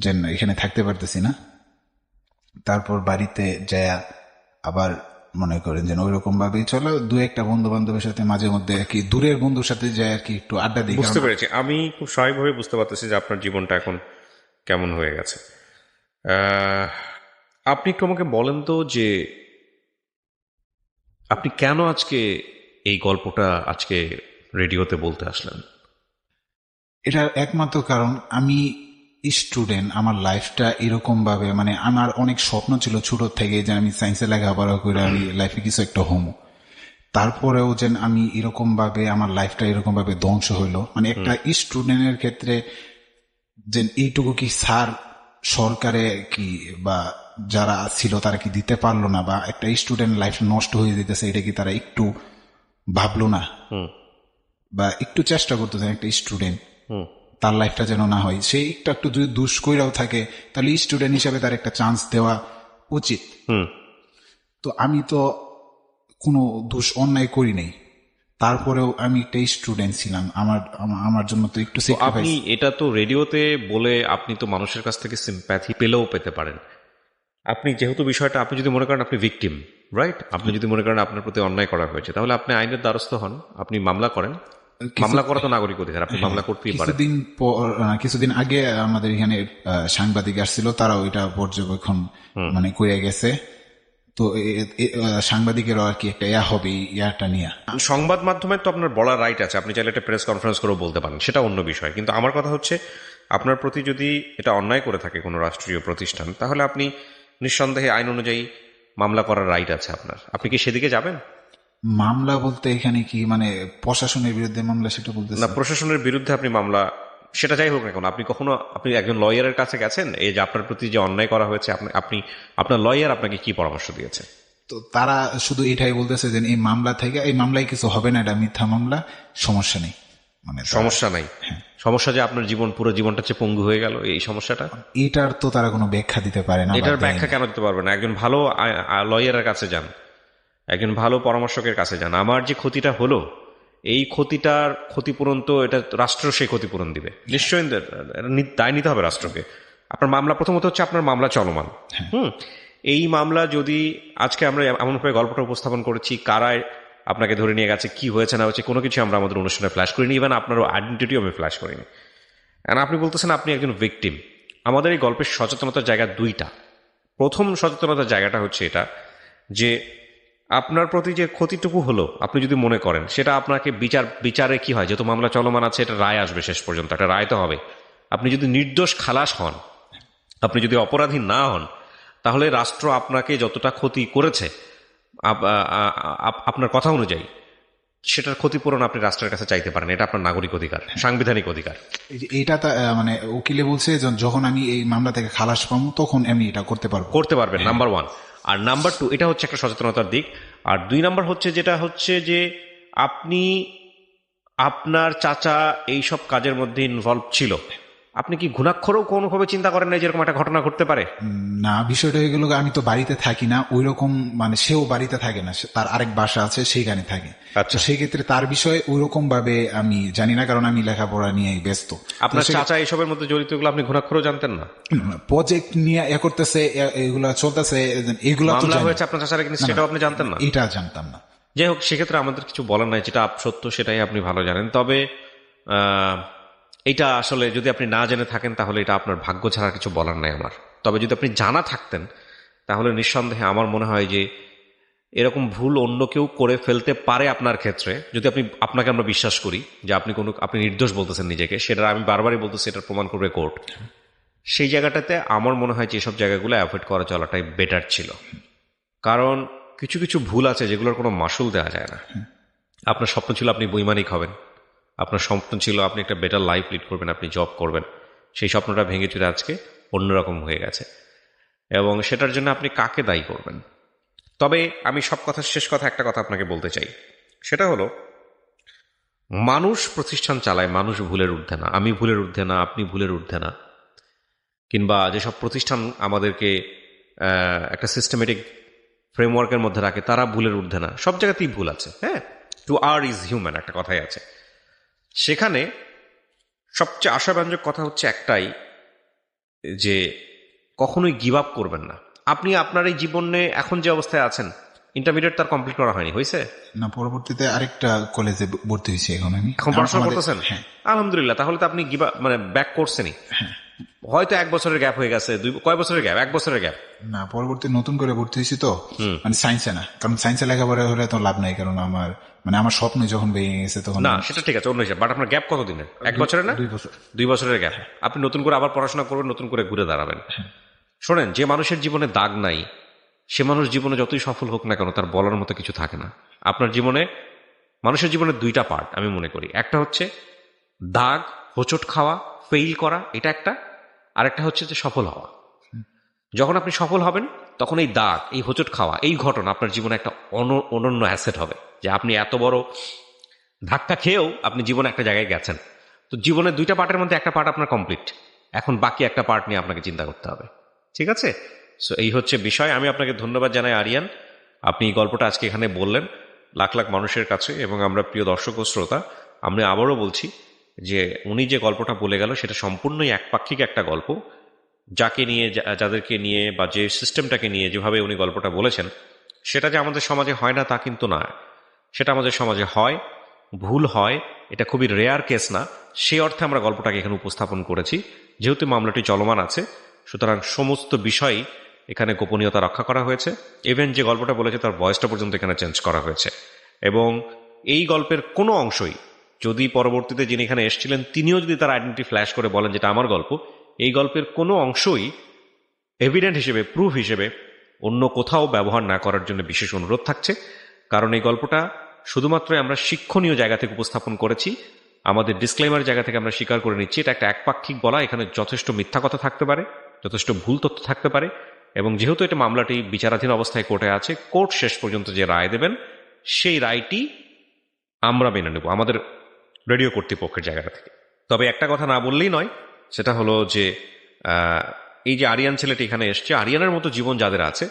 যে এখানে থাকতে পারতেছি না। তারপর বাড়িতে যায় আবার মনে করেন যেন ওইরকম ভাবেই চলো, 2-1টা বন্ধু বান্ধবের সাথে মাঝে মধ্যে আর কি দূরের বন্ধুর সাথে যায় আর কি একটু আড্ডা দিই। বুঝতে পেরেছি, আমি খুব স্বাভাবিকভাবে বুঝতে পারতেছি যে আপনার জীবনটা এখন কেমন হয়ে গেছে। আপনি একটু আমাকে বলেন তো যে আপনি কেন আজকে এই গল্পটা আজকে রেডিওতে বলতে আসলেন? এটার একমাত্র কারণ আমি স্টুডেন্ট, আমার লাইফটা এরকম ভাবে মানে আমার অনেক স্বপ্ন ছিল ছোট থেকে যে আমি সায়েন্সে লেখাপড়া করে আমি লাইফে কিছু একটা হমো। তারপরেও যেন আমি এরকম ভাবে আমার লাইফটা এরকম ভাবে ধ্বংস হইলো, মানে একটা স্টুডেন্টের ক্ষেত্রে যে এইটুকু কি স্যার সরকারে কি বা যারা ছিল তারা কি দিতে পারলো না, বা একটা স্টুডেন্ট লাইফ নষ্ট হয়ে যেতেছে এটা কি তারা একটু ভাবলো না বা একটু চেষ্টা করতেছে? একটা স্টুডেন্ট তার লাইফটা যেন না হয়, সে একটু যদি দুষ কইরাও থাকে তাহলে স্টুডেন্ট হিসাবে তার একটা চান্স দেওয়া উচিত। তো আমি তো কোনো দোষ অন্যায় করি নাই, তারপরেও আমি একটা স্টুডেন্ট ছিলাম, আমার জন্য তো একটু আপনি এটা তো রেডিওতে বলে আপনি তো মানুষের কাছ থেকে সিম্প্যাথি পেলেও পেতে পারেন। আপনি যেহেতু বিষয়টা আপনি যদি মনে করেন আপনি ভিকটিম, রাইট, আপনি যদি মনে করেন আপনার প্রতি অন্যায় করা হয়েছে, তাহলে আপনি আইনের দ্বারস্থ হন, আপনি মামলা করেন। মামলা করা তো নাগরিক অধিকার, আপনি মামলা করতেই পারেন। কিছুদিন আগে আমাদের এখানে সাংবাদিক আসছিল, তারা ওইটা পর্যবেক্ষণ মানে করে গেছে। তো সাংবাদিকেরও আর কি একটা হবে ইয়াটা নিয়ে। সংবাদ মাধ্যমে তো আপনার বলার রাইট আছে, আপনি চাইলে একটা প্রেস কনফারেন্স করেও বলতে পারেন, সেটা অন্য বিষয়। কিন্তু আমার কথা হচ্ছে আপনার প্রতি যদি এটা অন্যায় করে থাকে কোনো রাষ্ট্রীয় প্রতিষ্ঠান, তাহলে আপনি নিঃসন্দেহে আইন অনুযায়ী মামলা করার রাইট আছে আপনার। আপনি কি সেদিকে যাবেন? মামলা বলতে এখানে কি মানে প্রশাসনের বিরুদ্ধে মামলা সেটা বলতে না, প্রশাসনের বিরুদ্ধে আপনি মামলা, সেটা যাই হোক না কেন, আপনি কখনো আপনি একজন লয়ারের কাছে গেছেন এই যে আপনার প্রতি যে অন্যায় করা হয়েছে, আপনি আপনার লয়ার আপনাকে কি পরামর্শ দিয়েছে? তো তারা শুধু এটাই বলতেছে যে এই মামলা থেকে এই মামলায় কিছু হবে না, এটা মিথ্যা মামলা, সমস্যা নেই। মানে সমস্যা নাই, সমস্যা যে আপনার জীবন পুরো জীবনটা চেয়ে পঙ্গু হয়ে গেল, এই সমস্যাটা, এটার তো তারা কোনো ব্যাখ্যা দিতে পারে না। এটার ব্যাখ্যা কেন দিতে পারবে না? একজন ভালো লয়ারের কাছে যান, একজন ভালো পরামর্শকের কাছে যান। আমার যে ক্ষতিটা হলো এই ক্ষতিটার ক্ষতিপূরণ তো এটা রাষ্ট্র সেই ক্ষতিপূরণ দিবে নিশ্চয়ই, দায় নিতে হবে রাষ্ট্রকে। আপনার মামলা প্রথমত হচ্ছে আপনার মামলা চলমান। এই মামলা যদি আজকে আমরা এমনভাবে গল্পটা উপস্থাপন করেছি, কারায় আপনাকে ধরে নিয়ে গেছে, কি হয়েছে না হয়েছে কোনো কিছু আমরা আমাদের অনুষ্ঠানে ফ্ল্যাশ করিনি, ইভেন আপনারও আইডেন্টিটিও আমি ফ্ল্যাশ করিনি। আর আপনি বলতেছেন আপনি একজন ভিকটিম। আমাদের এই গল্পের সচেতনতার জায়গা দুইটা। প্রথম সচেতনতার জায়গাটা হচ্ছে এটা যে আপনার প্রতি যে ক্ষতিটুকু হলো আপনি যদি মনে করেন সেটা আপনাকে বিচারে কি হয়, যেহেতু মামলা চলমান আছে, এটা রায় আসবে শেষ পর্যন্ত, একটা রায় তো হবে। আপনি যদি নির্দোষ খালাস হন, আপনি যদি অপরাধী না হন, তাহলে রাষ্ট্র আপনাকে যতটা ক্ষতি করেছে আপনার কথা অনুযায়ী সেটার ক্ষতিপূরণ আপনি রাষ্ট্রের কাছে চাইতে পারেন। এটা আপনার নাগরিক অধিকার, সাংবিধানিক অধিকার। এইটা মানে উকিলে বলছে যখন আমি এই মামলা থেকে খালাস পাবো তখন আমি এটা করতে পারবেন, নাম্বার 1। আর নাম্বার 2, এটা হচ্ছে একটা সচেতনতার দিক। আর 2 নাম্বার হচ্ছে যেটা হচ্ছে যে আপনি আপনার চাচা এইসব কাজের মধ্যে ইনভলভ ছিল, আপনি কি ঘুণাক্ষরেও কোনোভাবে চিন্তা করেন না যেরকম একটা ঘটনা ঘটতে পারে? না, বিষয়টা হয়ে গেল আমি তো বাড়িতে থাকি না ওই রকম, মানে সেও বাড়িতে থাকে না, তার আরেক বাসা আছে সেইখানে থাকে। আচ্ছা, সেই ক্ষেত্রে তার বিষয়ে ওই রকম ভাবে আমি জানি না, কারণ আমি লেখাপড়া নিয়ে ব্যস্ত। আপনার চাচা এইসবের মধ্যে জড়িত, এগুলো আপনি ঘুণাক্ষরেও জানতেন না? প্রজেক্ট নিয়ে করতেছে, এগুলা চলতেছে, এগুলো তো মামলা হয়েছে আপনার চাচার এগেইনস্ট, সেটাও আপনি জানতেন না? এটা জানতাম না। যাই হোক, সেক্ষেত্রে আমাদের কিছু বলার নাই, যেটা সত্য সেটাই আপনি ভালো জানেন। তবে এটা আসলে যদি আপনি না জেনে থাকেন তাহলে এটা আপনার ভাগ্য ছাড়া কিছু বলার নাই আমার। তবে যদি আপনি জানা থাকতেন তাহলে নিঃসন্দেহে আমার মনে হয় যে এরকম ভুল অন্য কেউ করে ফেলতে পারে আপনার ক্ষেত্রে, যদি আপনাকে আমরা বিশ্বাস করি যে আপনি নির্দোষ বলতেছেন নিজেকে, সেটা আমি বারবারই বলতেছি, এটা প্রমাণ করবে কোর্ট। সেই জায়গাটাতে আমার মনে হয় যে এসব জায়গাগুলো অ্যাভয়েড করে চলাটাই বেটার ছিল। কারণ কিছু কিছু ভুল আছে যেগুলোর কোনো মাসুল দেওয়া যায় না। আপনার স্বপ্ন ছিল আপনি বৈমানিক হবেন, আপনার স্বপ্ন ছিল আপনি একটা বেটার লাইফ লিড করবেন, আপনি জব করবেন। সেই স্বপ্নটা ভেঙে চুরে আজকে অন্যরকম হয়ে গেছে, এবং সেটার জন্য আপনি কাকে দায়ী করবেন? তবে আমি সব কথার শেষ কথা একটা কথা আপনাকে বলতে চাই, সেটা হলো মানুষ প্রতিষ্ঠান চালায়, মানুষ ভুলের ঊর্ধ্বে না। আমি ভুলের ঊর্ধ্বে না, আপনি ভুলের ঊর্ধ্বে না, কিংবা যেসব প্রতিষ্ঠান আমাদেরকে একটা সিস্টেমেটিক ফ্রেমওয়ার্কের মধ্যে রাখে তারা ভুলের ঊর্ধ্বে না। সব জায়গাতেই ভুল আছে, হ্যাঁ। টু আর ইজ হিউম্যান, একটা কথাই আছে। সেখানে সবচেয়ে আশাব্যঞ্জক কথা হচ্ছে একটাই, যে কখনোই গিভ আপ করবেন না। আপনি আপনার এই জীবনে এখন যে অবস্থায় আছেন, ইন্টারমিডিয়েট তার কমপ্লিট করা হয়নি, হয়েছে না? পরবর্তীতে আরেকটা কলেজে ভর্তি হয়েছি এখন পড়াশোনা করতেছেন? হ্যাঁ। আলহামদুলিল্লাহ। তাহলে তো আপনি ব্যাক করছেনই। হয়তো 1 বছরের গ্যাপ হয়ে গেছে, কয় বছরের গ্যাপ? 1 বছরের গ্যাপ না, পরবর্তী নতুন করে ভর্তি হয়েছি তো, মানে সায়েন্সে না, কারণ সায়েন্সে লেখাপড়া হলে তো লাভ নাই, কারণ আমার স্বপ্ন যখন ভেঙে গেছে তখন। না, সেটা ঠিক আছে, অন্য হিসাব। বাট আপনার গ্যাপ কত দিনের? 1 বছরের না? 2 বছর। 2 বছরের গ্যাপ। আপনি নতুন করে আবার পড়াশোনা করবেন, নতুন করে ঘুরে দাঁড়াবেন। শোনেন, যে মানুষের জীবনে দাগ নাই সে মানুষ জীবনে যতই সফল হোক না কেন তার বলার মতো কিছু থাকে না। আপনার জীবনে, মানুষের জীবনে 2টা পার্ট আমি মনে করি। একটা হচ্ছে দাগ, হোঁচট খাওয়া, ফেইল করা, এটা একটা। আরেকটা হচ্ছে যে সফল হওয়া। যখন আপনি সফল হবেন তখন এই দাগ, এই হোঁচট খাওয়া, এই ঘটনা আপনার জীবনে একটা অনন্য অ্যাসেট হবে, যে আপনি এত বড় ধাক্কা খেয়েও আপনি জীবনে একটা জায়গায় গেছেন। তো জীবনের 2টা পার্টের মধ্যে একটা পার্ট আপনার কমপ্লিট, এখন বাকি একটা পার্ট নিয়ে আপনাকে চিন্তা করতে হবে। ঠিক আছে? সো এই হচ্ছে বিষয়। আমি আপনাকে ধন্যবাদ জানাই আরিয়ান, আপনি এই গল্পটা আজকে এখানে বললেন লাখ লাখ মানুষের কাছে, এবং আমরা প্রিয় দর্শক ও শ্রোতা, আমি আবারও বলছি যে উনি যে গল্পটা বলে গেল সেটা সম্পূর্ণই একপাক্ষিক একটা গল্প। যাকে নিয়ে, যাদেরকে নিয়ে, বা যে সিস্টেমটাকে নিয়ে যেভাবে উনি গল্পটা বলেছেন, সেটা যে আমাদের সমাজে হয় না তা কিন্তু না, সেটা আমাদের সমাজে হয়, ভুল হয়, এটা খুবই রেয়ার কেস না। সেই অর্থে আমরা গল্পটাকে এখানে উপস্থাপন করেছি। যেহেতু মামলাটি চলমান আছে, সুতরাং সমস্ত বিষয়ই এখানে গোপনীয়তা রক্ষা করা হয়েছে। ইভেন যে গল্পটা বলেছে তার ভয়েসটা পর্যন্ত এখানে চেঞ্জ করা হয়েছে, এবং এই গল্পের কোনো অংশই যদি পরবর্তীতে যিনি এখানে এসেছিলেন তিনিও যদি তার আইডেন্টি ফ্ল্যাশ করে বলেন যেটা আমার গল্প, এই গল্পের কোনো অংশই এভিডেন্ট হিসেবে, প্রুফ হিসেবে অন্য কোথাও ব্যবহার না করার জন্য বিশেষ অনুরোধ থাকছে। কারণ এই গল্পটা শুধুমাত্র আমরা শিক্ষণীয় জায়গা থেকে উপস্থাপন করেছি, আমাদের ডিসক্লেমার জায়গা থেকে আমরা স্বীকার করে নিচ্ছি এটা একটা একপাক্ষিক বলা। এখানে যথেষ্ট মিথ্যা কথা থাকতে পারে, যথেষ্ট ভুল তথ্য থাকতে পারে, এবং যেহেতু এটা মামলাটি বিচারাধীন অবস্থায় কোর্টে আছে, কোর্ট শেষ পর্যন্ত যে রায় দেবেন সেই রায়টি আমরা মেনে নেব আমাদের রেডিও কর্তৃপক্ষের জায়গাটা থেকে। তবে একটা কথা না বললেই নয়, সেটা হলো যে এই যে আরিয়ান ছেলেটি এখানে এসছে, আরিয়ানের মতো জীবন যাদের আছে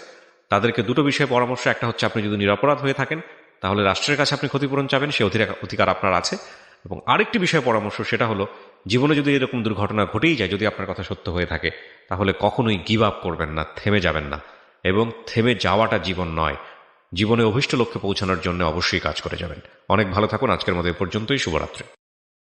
তাদেরকে 2টো বিষয়ে পরামর্শ। একটা হচ্ছে আপনি যদি নিরপরাধ হয়ে থাকেন তাহলে রাষ্ট্রের কাছে আপনি ক্ষতিপূরণ চাবেন, সে অধিকার আপনার আছে। এবং আরেকটি বিষয়ে পরামর্শ, সেটা হলো জীবনে যদি এরকম দুর্ঘটনা ঘটেই যায়, যদি আপনার কথা সত্য হয়ে থাকে, তাহলে কখনোই গিভ আপ করবেন না, থেমে যাবেন না। এবং থেমে যাওয়াটা জীবন নয়, জীবনে অভীষ্ট লক্ষ্যে পৌঁছানোর জন্য অবশ্যই কাজ করে যাবেন। অনেক ভালো থাকুন। আজকের মতো এ পর্যন্তই। শুভরাত্রি।